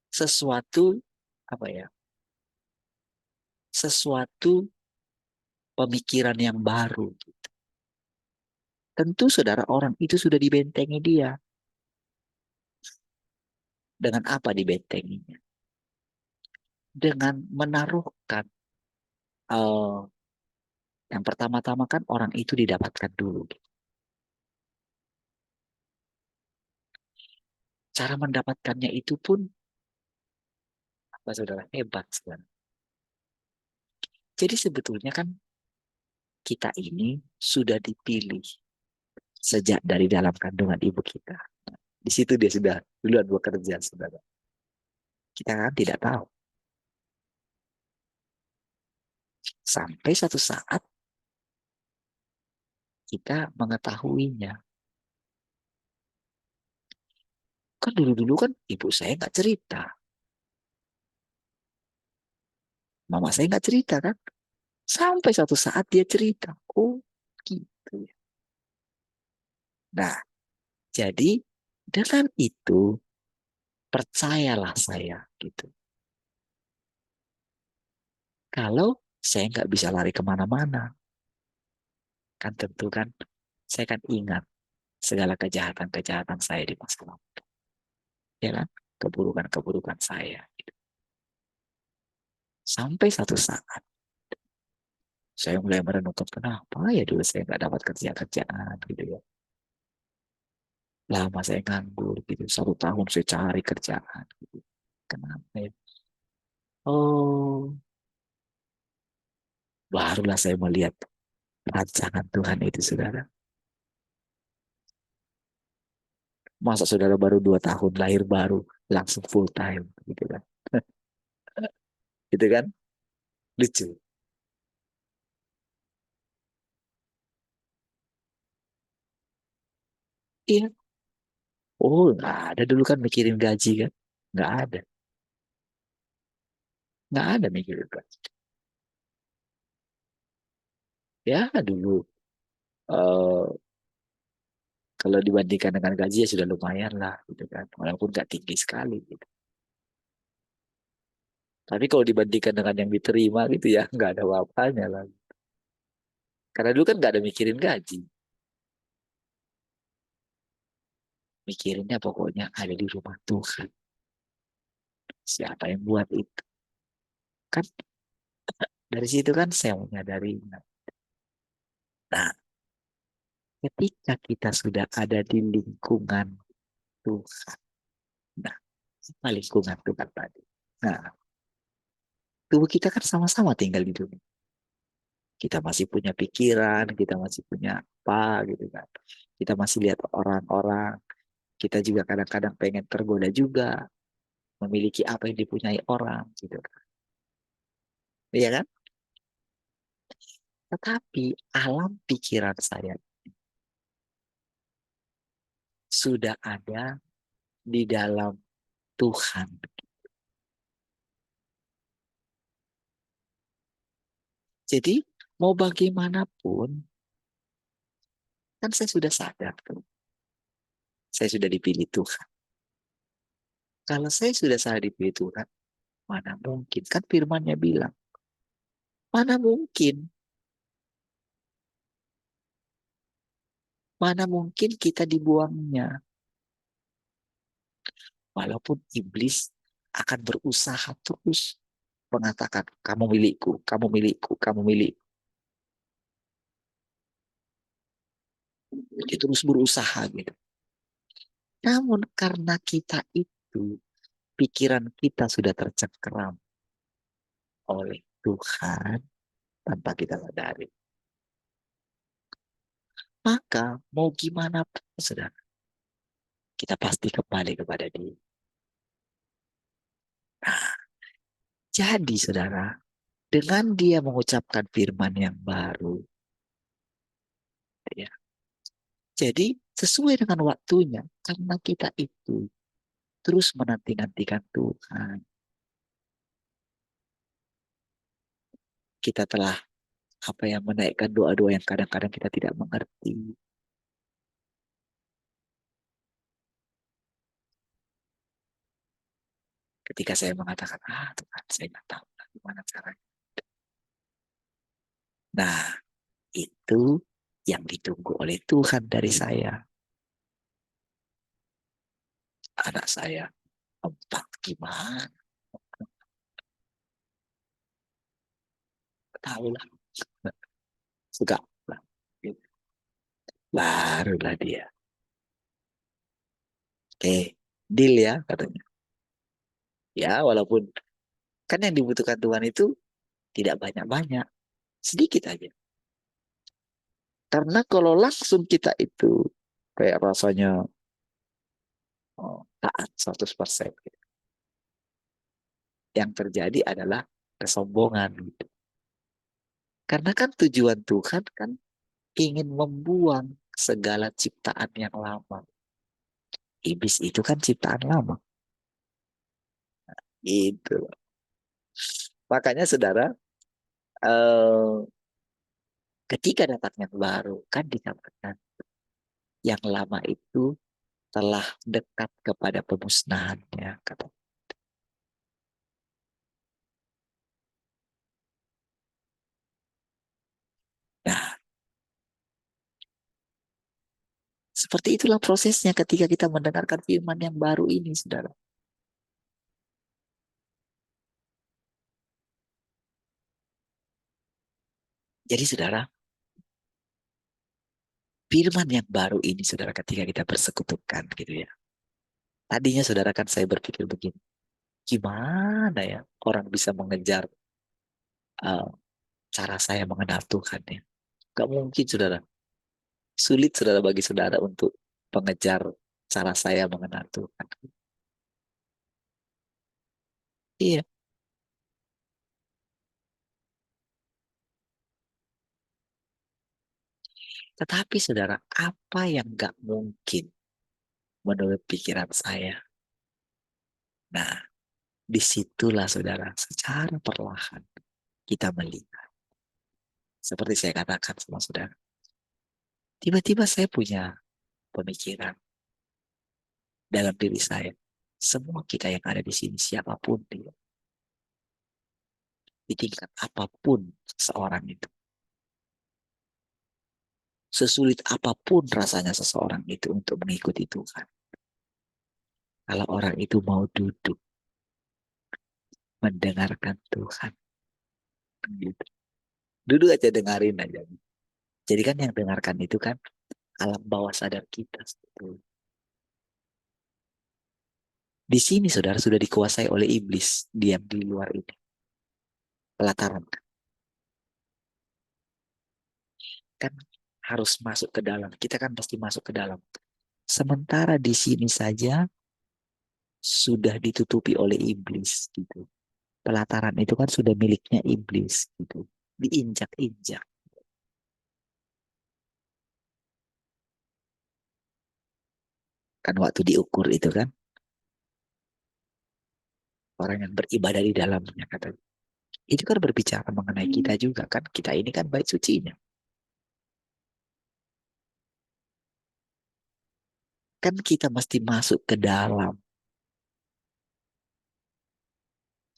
sesuatu apa ya? Sesuatu pemikiran yang baru. Tentu saudara orang itu sudah dibentengi dia. Dengan apa dibentenginya? Dengan menaruhkan yang pertama-tama kan orang itu didapatkan dulu. Cara mendapatkannya itu pun apa saudara hebat saudara. Jadi sebetulnya kan kita ini sudah dipilih sejak dari dalam kandungan ibu kita. Di situ dia sudah duluan bekerja saudara. Kita kan tidak tahu. Sampai satu saat kita mengetahuinya. Kan dulu-dulu kan ibu saya nggak cerita. Mama saya nggak cerita kan. Sampai satu saat dia cerita. Oh gitu ya. Nah, jadi dengan itu percayalah saya gitu. Kalau saya nggak bisa lari kemana-mana, kan tentu kan saya kan ingat segala kejahatan-kejahatan saya di masa lalu. Ya kan? Keburukan-keburukan saya. Gitu. Sampai satu saat saya mulai merenungkan kenapa ya dulu saya nggak dapat kerjaan gitu ya. Lama saya nganggur gitu. 1 tahun saya cari kerjaan gitu. Kenapa ya? Oh, barulah saya melihat rancangan Tuhan itu saudara. Masa saudara baru 2 tahun lahir baru langsung full time gitu kan. Gitu kan? Lucu. Iya. Oh, nggak ada dulu kan mikirin gaji kan? Nggak ada. Nggak ada mikirin gaji. Ya dulu eh, kalau dibandingkan dengan gaji ya sudah lumayan lah gitu kan. Walaupun nggak tinggi sekali gitu. Tapi kalau dibandingkan dengan yang diterima gitu ya nggak ada apa-apanya lah. Karena dulu kan nggak ada mikirin gaji. Mikirinnya pokoknya ada di rumah Tuhan. Siapa yang buat itu? Kan dari situ kan saya menyadari. Nah, ketika kita sudah ada di lingkungan Tuhan. Nah, apa lingkungan Tuhan tadi? Nah, tubuh kita kan sama-sama tinggal di dunia. Kita masih punya pikiran, kita masih punya apa gitu kan. Kita masih lihat orang-orang. Kita juga kadang-kadang pengen tergoda juga memiliki apa yang dipunyai orang gitu kan. Iya kan? Tetapi alam pikiran saya sudah ada di dalam Tuhan. Jadi mau bagaimanapun kan saya sudah sadar tuh. Saya sudah dipilih Tuhan. Kalau saya sudah salah dipilih Tuhan, mana mungkin? Kan firman-Nya bilang, mana mungkin? Mana mungkin kita dibuangnya? Walaupun iblis akan berusaha terus mengatakan, kamu milikku, kamu milikku, kamu milik. Dia terus berusaha gitu. Namun karena kita itu, pikiran kita sudah tercengkeram oleh Tuhan tanpa kita sadari. Maka mau gimana pun, saudara, kita pasti kembali kepada Dia. Nah, jadi saudara, dengan Dia mengucapkan firman yang baru, ya, jadi sesuai dengan waktunya, karena kita itu terus menanti-nantikan Tuhan. Kita telah apa yang menaikkan doa-doa yang kadang-kadang kita tidak mengerti. Ketika saya mengatakan, Tuhan saya nggak tahu lah gimana caranya. Nah, itu yang ditunggu oleh Tuhan dari saya. Anak saya, empat gimana? Tahu lah, suka lah. Barulah dia. Oke, deal ya katanya. Ya, walaupun kan yang dibutuhkan Tuhan itu tidak banyak-banyak, sedikit aja. Karena kalau langsung kita itu kayak rasanya taat 100%. Gitu. Yang terjadi adalah kesombongan. Gitu. Karena kan tujuan Tuhan kan ingin membuang segala ciptaan yang lama. Iblis itu kan ciptaan lama. Itu. Makanya saudara, eh, ketika datang yang baru, kan dikatakan yang lama itu telah dekat kepada pemusnahannya. Kata. Nah, seperti itulah prosesnya ketika kita mendengarkan firman yang baru ini, saudara. Jadi, saudara, firman yang baru ini, saudara, ketika kita persekutukan, gitu ya. Tadinya, saudara, kan saya berpikir begini, gimana ya orang bisa mengejar uh, cara saya mengenal Tuhan ya? Gak mungkin, saudara. Sulit, saudara, bagi saudara untuk mengejar cara saya mengenal Tuhan. Iya, Tetapi saudara, apa yang gak mungkin menurut pikiran saya? Nah, disitulah saudara, secara perlahan kita melihat. Seperti saya katakan sama saudara. Tiba-tiba saya punya pemikiran dalam diri saya. Semua kita yang ada di sini, siapapun dia, di tingkat apapun seseorang itu, sesulit apapun rasanya seseorang itu untuk mengikuti Tuhan. Kalau orang itu mau duduk, mendengarkan Tuhan. Gitu. Duduk aja, dengarin aja. Jadi kan yang dengarkan itu kan alam bawah sadar kita. Di sini saudara sudah dikuasai oleh iblis, diam di luar ini. Pelataran kan harus masuk ke dalam. Kita kan pasti masuk ke dalam. Sementara di sini saja sudah ditutupi oleh iblis gitu. Pelataran itu kan sudah miliknya iblis gitu. Diinjak-injak. Kan waktu diukur itu kan orang yang beribadah di dalamnya katanya. Itu kan berbicara mengenai kita juga kan. Kita ini kan bait sucinya. Kan kita mesti masuk ke dalam.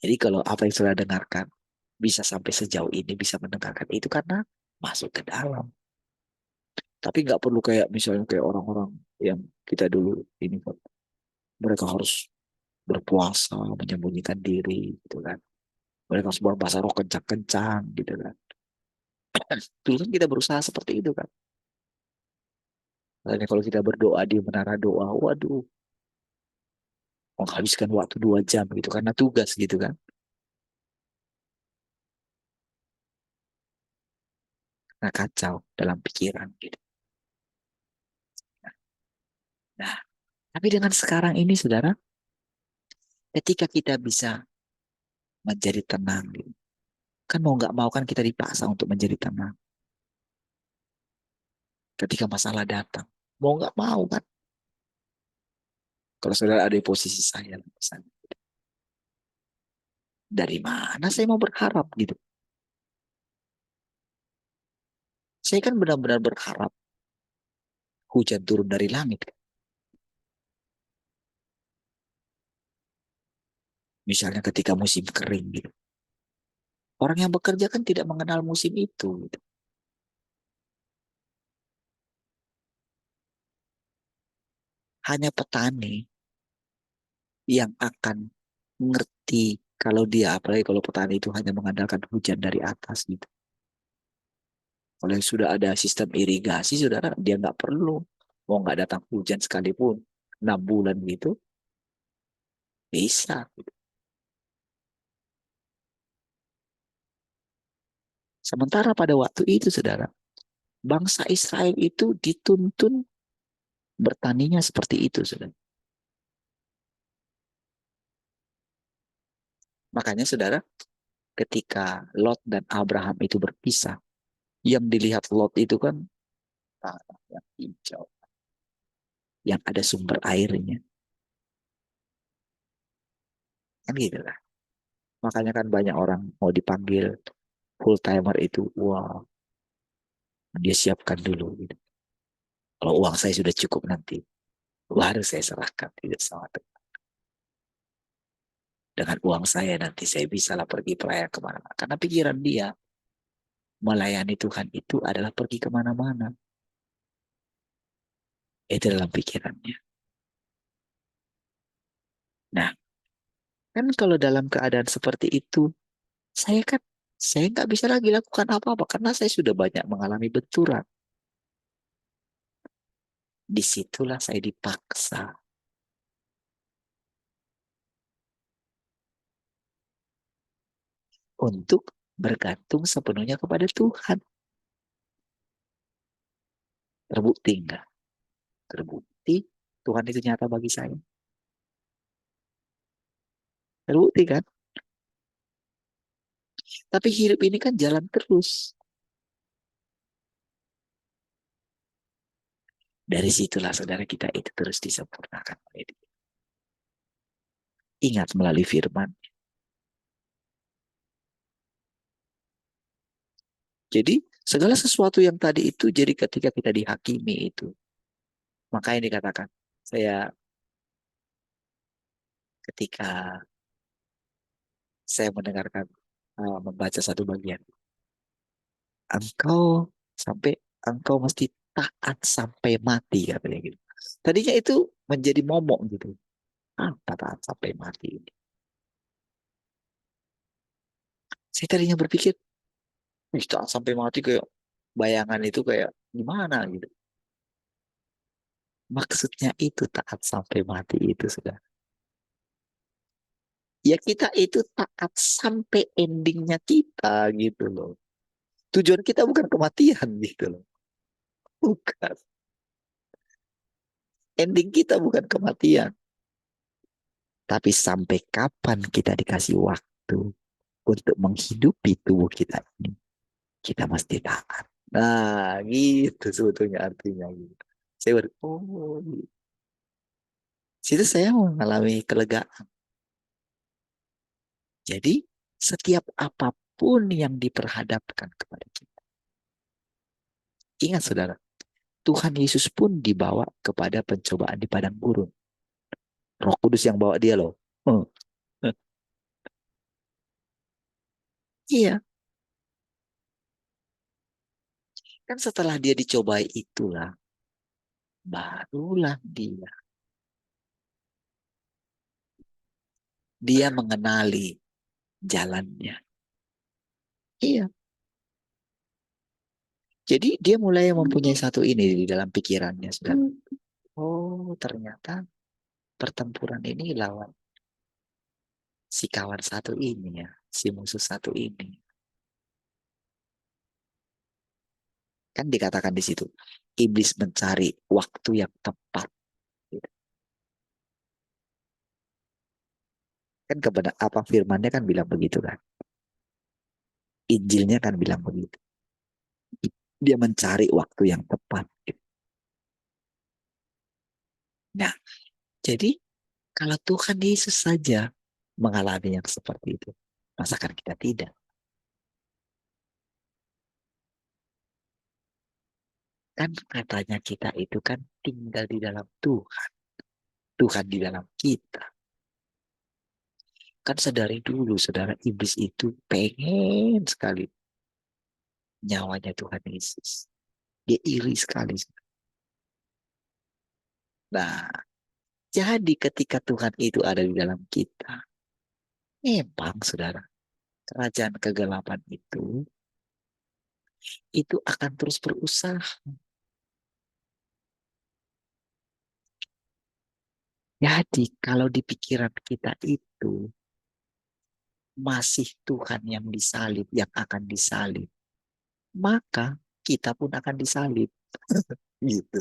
Jadi kalau apa yang sudah dengarkan bisa sampai sejauh ini bisa mendengarkan itu karena masuk ke dalam. Tapi nggak perlu kayak misalnya kayak orang-orang yang kita dulu ini kan. Mereka harus berpuasa, menyembunyikan diri gitu kan. Mereka harus berbahasa roh kencang-kencang gitu kan. Dulu kan kita berusaha seperti itu kan. Makanya kalau kita berdoa di menara doa, waduh, menghabiskan waktu 2 jam gitu karena tugas gitu kan. Nah kacau dalam pikiran gitu. Nah, tapi dengan sekarang ini saudara, ketika kita bisa menjadi tenang gitu. Kan mau nggak mau kan kita dipaksa untuk menjadi tenang. Ketika masalah datang, mau nggak mau kan. Kalau saudara ada di posisi saya misalnya, dari mana saya mau berharap gitu. Saya kan benar-benar berharap hujan turun dari langit. Misalnya ketika musim kering gitu. Orang yang bekerja kan tidak mengenal musim itu. Gitu. Hanya petani yang akan ngerti kalau dia, apalagi kalau petani itu hanya mengandalkan hujan dari atas gitu. Kalau sudah ada sistem irigasi, saudara, dia nggak perlu. Mau nggak datang hujan sekalipun, 6 bulan gitu, bisa. Gitu. Sementara pada waktu itu, saudara, bangsa Israel itu dituntun bertaninya seperti itu, saudara. Makanya, saudara, ketika Lot dan Abraham itu berpisah, yang dilihat Lot itu kan tanah yang hijau, yang ada sumber airnya. Kan gitu lah. Makanya kan banyak orang mau dipanggil full timer itu, wah, dia siapkan dulu. Gitu. Kalau uang saya sudah cukup nanti, baru saya serahkan tidak sama Tuhan. Dengan uang saya nanti saya bisa lah pergi pelayar kemana-mana. Karena pikiran dia melayani Tuhan itu adalah pergi kemana-mana. Itu dalam pikirannya. Nah, kan kalau dalam keadaan seperti itu, saya kan saya nggak bisa lagi lakukan apa-apa karena saya sudah banyak mengalami benturan. Disitulah saya dipaksa untuk bergantung sepenuhnya kepada Tuhan. Terbukti enggak? Terbukti Tuhan itu nyata bagi saya. Terbukti kan? Tapi hidup ini kan jalan terus. Dari situlah saudara kita itu terus disempurnakan oleh Dia. Ingat melalui firman. Jadi segala sesuatu yang tadi itu jadi ketika kita dihakimi itu. Makanya dikatakan, saya ketika saya mendengarkan membaca satu bagian. Engkau engkau mesti taat sampai mati katanya gitu. Tadinya itu menjadi momok gitu. Apa taat sampai mati ini? Saya tadinya berpikir, "Wih, taat sampai mati kayak bayangan itu kayak gimana gitu." Maksudnya itu taat sampai mati itu sudah. Ya kita itu taat sampai endingnya kita gitu loh. Tujuan kita bukan kematian gitu loh. Bukan. Ending kita bukan kematian. Tapi sampai kapan kita dikasih waktu untuk menghidupi tubuh kita ini, kita mesti taat. Nah, gitu sebetulnya artinya. Gitu. Saya oh, gitu. Situ saya mengalami kelegaan. Jadi, setiap apapun yang diperhadapkan kepada kita. Ingat saudara, Tuhan Yesus pun dibawa kepada pencobaan di padang gurun. Roh Kudus yang bawa dia loh. Hmm. Iya, kan setelah dia dicobai itulah, barulah dia mengenali jalannya. Iya. Jadi dia mulai mempunyai satu ini di dalam pikirannya. Sudah. Oh, ternyata pertempuran ini lawan si kawan satu ini ya. Si musuh satu ini. Kan dikatakan di situ. Iblis mencari waktu yang tepat. Kan kepada apa firmannya kan bilang begitu kan. Injilnya kan bilang begitu. Dia mencari waktu yang tepat. Nah, jadi kalau Tuhan Yesus saja mengalami yang seperti itu, masakan kita tidak? Kan katanya kita itu kan tinggal di dalam Tuhan. Tuhan di dalam kita. Kan sadari dulu, saudara, iblis itu pengen sekali nyawanya Tuhan Yesus. Dia iri sekali. Nah, jadi ketika Tuhan itu ada di dalam kita, memang saudara, kerajaan kegelapan itu akan terus berusaha. Jadi kalau di pikiran kita itu masih Tuhan yang disalib, yang akan disalib, maka kita pun akan disalib. Gitu.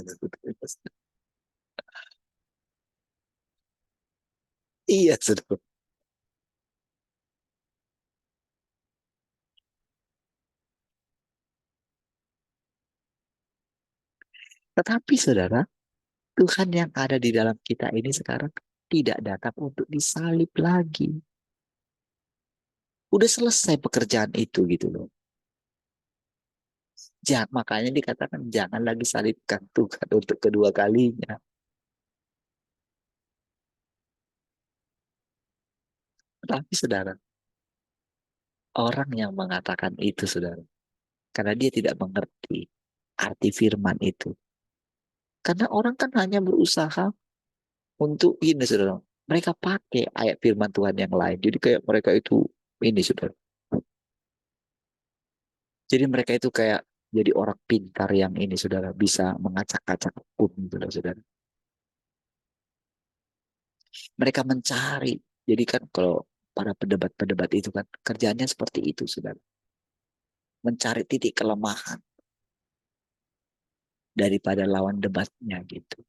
Iya, saudara. Tetapi saudara, Tuhan yang ada di dalam kita ini sekarang tidak datang untuk disalib lagi. Udah selesai pekerjaan itu gitu loh. Jangan, makanya dikatakan jangan lagi salibkan Tuhan untuk kedua kalinya. Tapi saudara, orang yang mengatakan itu saudara, karena dia tidak mengerti arti firman itu. Karena orang kan hanya berusaha untuk ini saudara. Mereka pakai ayat firman Tuhan yang lain. Jadi kayak mereka itu ini saudara. Jadi mereka itu kayak jadi orang pintar yang ini saudara bisa mengacak-acak hukum saudara, saudara. Mereka mencari. Jadi kan kalau para pedebat-pedebat itu kan kerjanya seperti itu saudara. Mencari titik kelemahan daripada lawan debatnya gitu.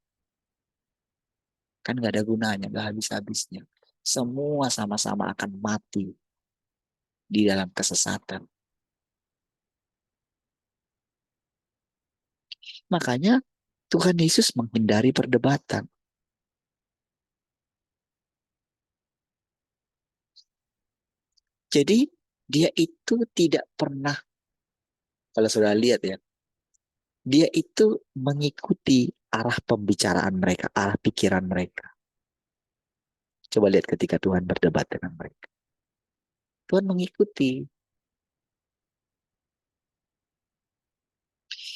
Kan gak ada gunanya, gak habis-habisnya. Semua sama-sama akan mati di dalam kesesatan. Makanya Tuhan Yesus menghindari perdebatan. Jadi dia itu tidak pernah, kalau sudah lihat ya, dia itu mengikuti arah pembicaraan mereka, arah pikiran mereka. Coba lihat ketika Tuhan berdebat dengan mereka. Tuhan mengikuti.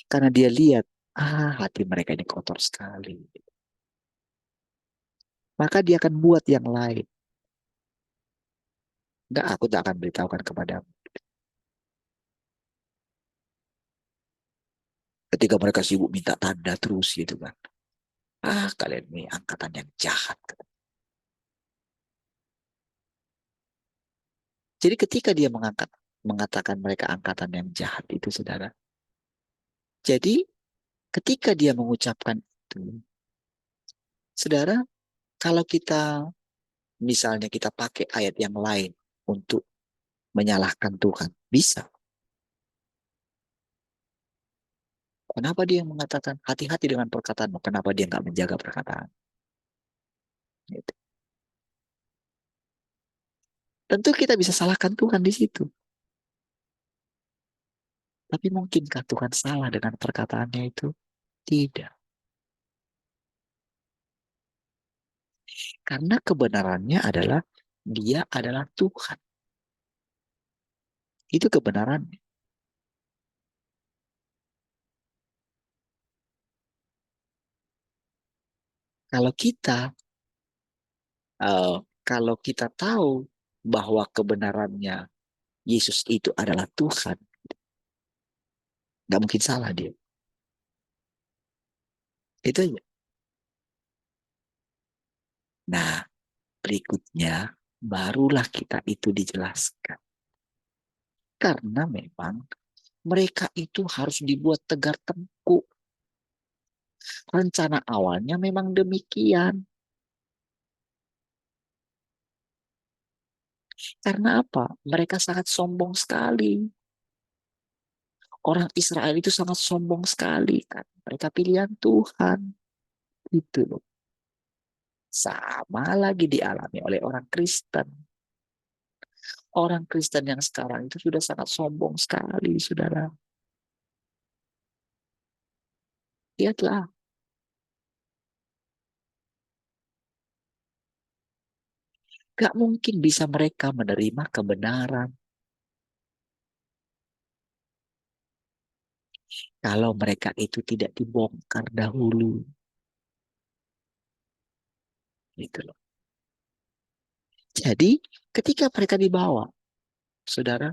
Karena dia lihat, hati mereka ini kotor sekali. Maka dia akan buat yang lain. Enggak, aku tak akan beritahukan kepadamu. Ketika mereka sibuk minta tanda terus gitu kan. Kalian ini angkatan yang jahat. Jadi ketika dia mengatakan mereka angkatan yang jahat itu, saudara. Jadi ketika dia mengucapkan itu, saudara, kalau kita misalnya kita pakai ayat yang lain untuk menyalahkan Tuhan, bisa. Kenapa dia mengatakan hati-hati dengan perkataanmu? Kenapa dia nggak menjaga perkataan? Gitu. Tentu kita bisa salahkan Tuhan di situ. Tapi mungkinkah Tuhan salah dengan perkataannya itu? Tidak. Karena kebenarannya adalah dia adalah Tuhan. Itu kebenarannya. Kalau kita eh, kalau kita tahu bahwa kebenarannya Yesus itu adalah Tuhan, nggak mungkin salah dia. Itu aja. Nah, berikutnya barulah kita itu dijelaskan. Karena memang mereka itu harus dibuat tegar tengkuk. Rencana awalnya memang demikian. Karena apa? Mereka sangat sombong sekali. Orang Israel itu sangat sombong sekali kan. Mereka pilihan Tuhan. Gitu loh. Sama lagi dialami oleh orang Kristen. Orang Kristen yang sekarang itu sudah sangat sombong sekali, saudara. Lihatlah. Gak mungkin bisa mereka menerima kebenaran kalau mereka itu tidak dibongkar dahulu. Gitu loh. Jadi ketika mereka dibawa, saudara,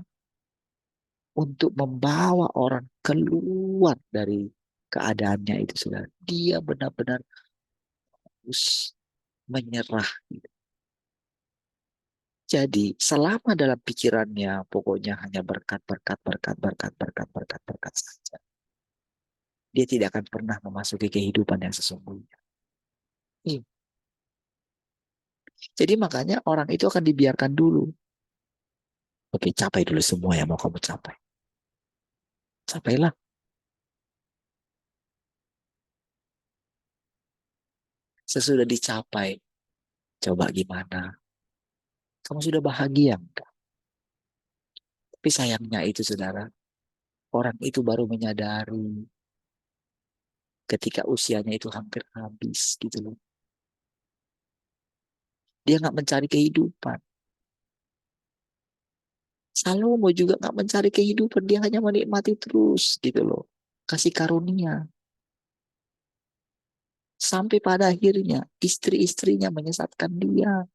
untuk membawa orang keluar dari keadaannya itu, saudara, dia benar-benar harus menyerah. Gitu. Jadi selama dalam pikirannya pokoknya hanya berkat, berkat, berkat, berkat, berkat, berkat, berkat saja. Dia tidak akan pernah memasuki kehidupan yang sesungguhnya. Iya. Jadi makanya orang itu akan dibiarkan dulu. Oke, capai dulu semua yang mau kamu capai. Capailah. Sesudah dicapai, coba gimana? Kamu sudah bahagia enggak? Tapi sayangnya itu, saudara, orang itu baru menyadari ketika usianya itu hampir habis gitu loh. Dia nggak mencari kehidupan. Salomo juga nggak mencari kehidupan, dia hanya menikmati terus gitu loh. Kasih karunia. Sampai pada akhirnya istri-istrinya menyesatkan dia.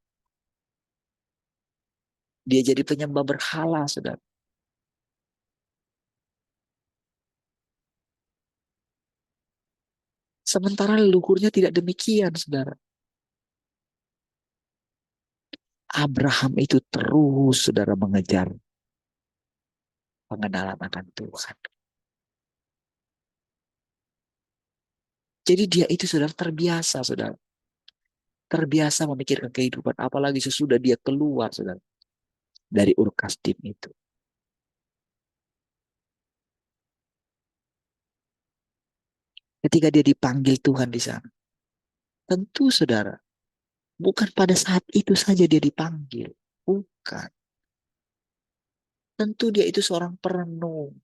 Dia jadi penyembah berhala, saudara. Sementara leluhurnya tidak demikian, saudara. Abraham itu terus, saudara, mengejar pengenalan akan Tuhan. Jadi dia itu, saudara, terbiasa, saudara. Terbiasa memikirkan kehidupan. Apalagi sesudah dia keluar, saudara, dari Ur Kasdim itu. Ketika dia dipanggil Tuhan di sana. Tentu saudara, bukan pada saat itu saja dia dipanggil. Bukan. Tentu dia itu seorang perenung.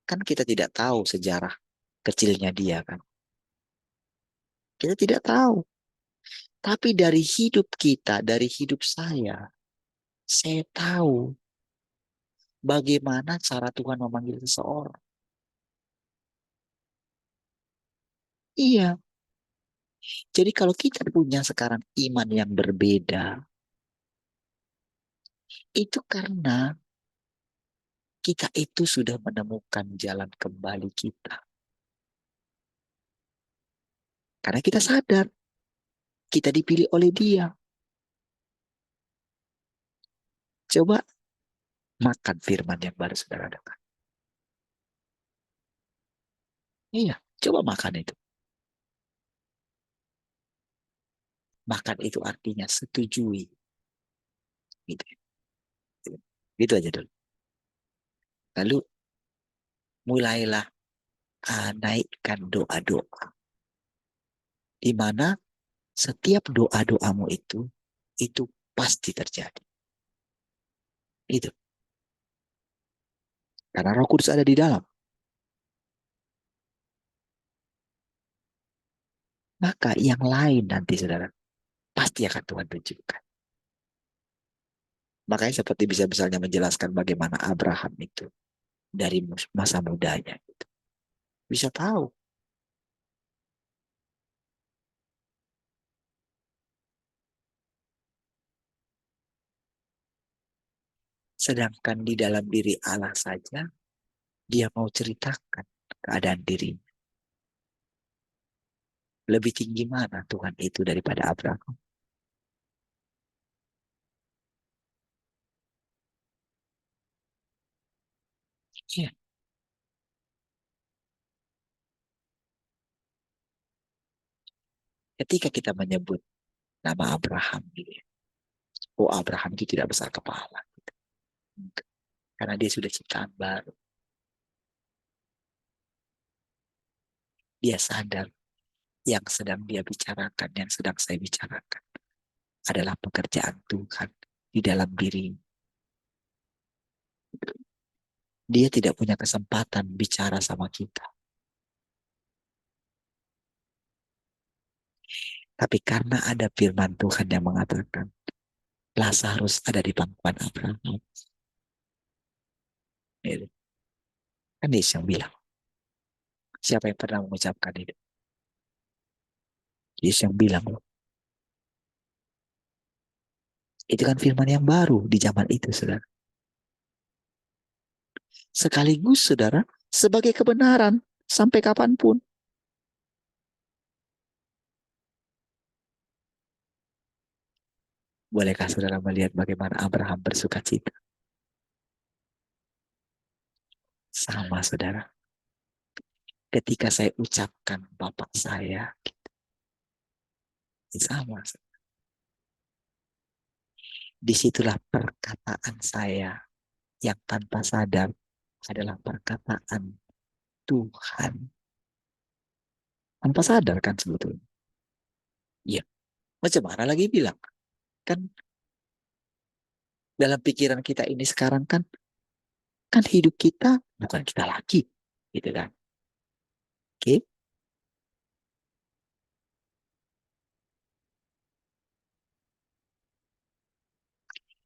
Kan kita tidak tahu sejarah kecilnya dia kan. Kita tidak tahu. Tapi dari hidup kita, dari hidup saya tahu bagaimana cara Tuhan memanggil seseorang. Iya. Jadi kalau kita punya sekarang iman yang berbeda, itu karena kita itu sudah menemukan jalan kembali kita. Karena kita sadar kita dipilih oleh Dia. Coba makan firman yang baru saudara dengar. Iya, coba makan itu. Makan itu artinya setujui. Gitu. Gitu aja dulu. Lalu mulailah naikkan doa-doa. Di mana setiap doa-doamu itu pasti terjadi. Itu. Karena Roh Kudus ada di dalam. Maka yang lain nanti saudara pasti akan Tuhan tunjukkan. Makanya seperti bisa misalnya menjelaskan bagaimana Abraham itu dari masa mudanya. Gitu. Bisa tahu. Sedangkan di dalam diri Allah saja, dia mau ceritakan keadaan dirinya. Lebih tinggi mana Tuhan itu daripada Abraham? Iya. Ketika kita menyebut nama Abraham, gitu, oh Abraham itu tidak besar kepala. Gitu. Karena dia sudah ciptaan baru. Dia sadar yang sedang dia bicarakan, yang sedang saya bicarakan adalah pekerjaan Tuhan di dalam diri. Dia tidak punya kesempatan bicara sama kita. Tapi karena ada firman Tuhan yang mengatakan, Lazarus ada di pangkuan Abraham. Kan Yesus yang bilang. Siapa yang pernah mengucapkan itu? Yesus yang bilang loh. Itu kan firman yang baru di zaman itu, saudara. Sekaligus, saudara, sebagai kebenaran sampai kapanpun. Bolehkah saudara melihat bagaimana Abraham bersuka cita? Sama, saudara. Ketika saya ucapkan Bapak saya, sama. Disitulah perkataan saya yang tanpa sadar adalah perkataan Tuhan. Tanpa sadar kan sebetulnya. Iya. Macam mana lagi bilang? Kan dalam pikiran kita ini sekarang kan hidup kita bukan kita lagi. Gitu kan. Oke.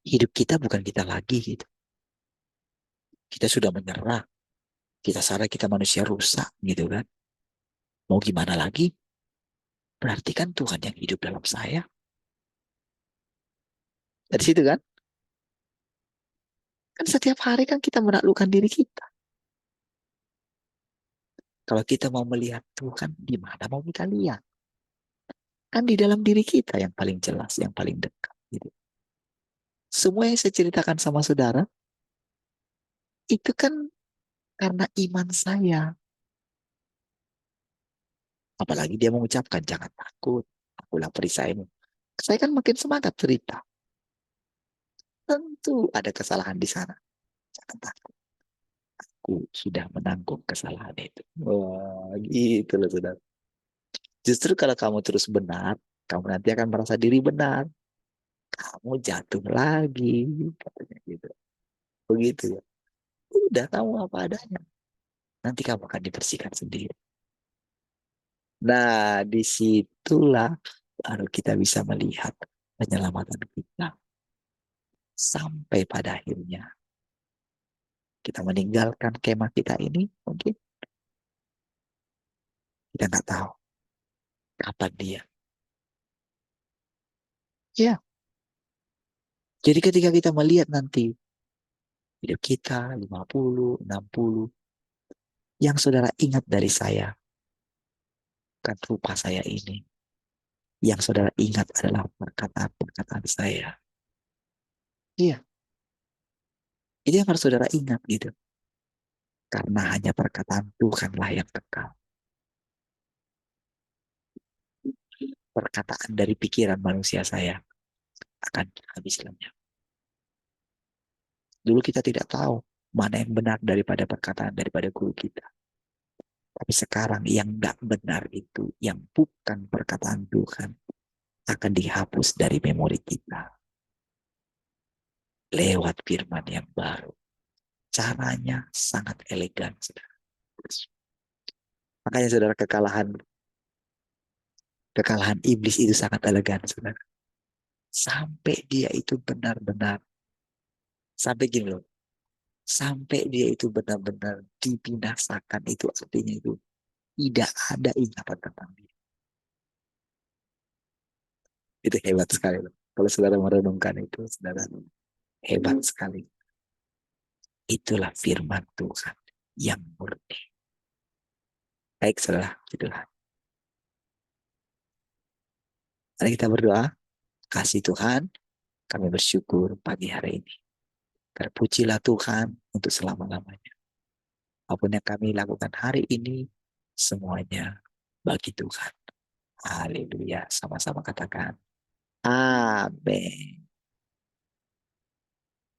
Hidup kita bukan kita lagi gitu. Kita sudah menyerah. Kita sadar kita manusia rusak gitu kan. Mau gimana lagi? Berarti kan Tuhan yang hidup dalam saya. Dari situ kan? Kan setiap hari kan kita menaklukkan diri kita. Kalau kita mau melihat Tuhan, di mana mau kita lihat? Kan di dalam diri kita yang paling jelas, yang paling dekat. Gitu. Semua yang saya ceritakan sama saudara, itu kan karena iman saya. Apalagi dia mengucapkan, jangan takut, akulah perisaimu. Saya kan makin semangat cerita. Tentu ada kesalahan di sana. Jangan takut. aku sudah menanggung kesalahan itu. Wah, gitu loh saudara. Justru kalau kamu terus benar, kamu nanti akan merasa diri benar. Kamu jatuh lagi, katanya gitu. Begitu ya. Udah kamu apa adanya. Nanti kamu akan dibersihkan sendiri. Nah, disitulah baru kita bisa melihat penyelamatan kita. Sampai pada akhirnya kita meninggalkan kemah kita ini, mungkin kita nggak tahu kapan dia. Ya, jadi ketika kita melihat nanti hidup kita 50, 60, yang saudara ingat dari saya, bukan rupa saya ini. Yang saudara ingat adalah perkataan-perkataan saya. Iya, itu yang harus saudara ingat gitu. Karena hanya perkataan Tuhanlah yang kekal. Perkataan dari pikiran manusia saya akan habis lenyap. Dulu kita tidak tahu mana yang benar daripada perkataan daripada guru kita. Tapi sekarang yang nggak benar itu, yang bukan perkataan Tuhan, akan dihapus dari memori kita. Lewat firman yang baru. Caranya sangat elegan, saudara. Makanya saudara, kekalahan iblis itu sangat elegan, saudara. Sampai dia itu benar-benar, sampai gini loh, sampai dia itu benar-benar dibinasakan, itu artinya itu tidak ada ingatan tentang dia. Itu hebat sekali loh. Kalau saudara merenungkan itu, saudara, hebat sekali. Itulah firman Tuhan yang murni. Baik, saudara, itulah. Mari kita berdoa. Kasih Tuhan, kami bersyukur pagi hari ini. Terpujilah Tuhan untuk selama-lamanya. Apapun yang kami lakukan hari ini, semuanya bagi Tuhan. Haleluya. Sama-sama katakan. Amin.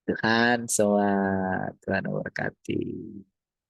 Tuhan semua, Tuhan memberkati.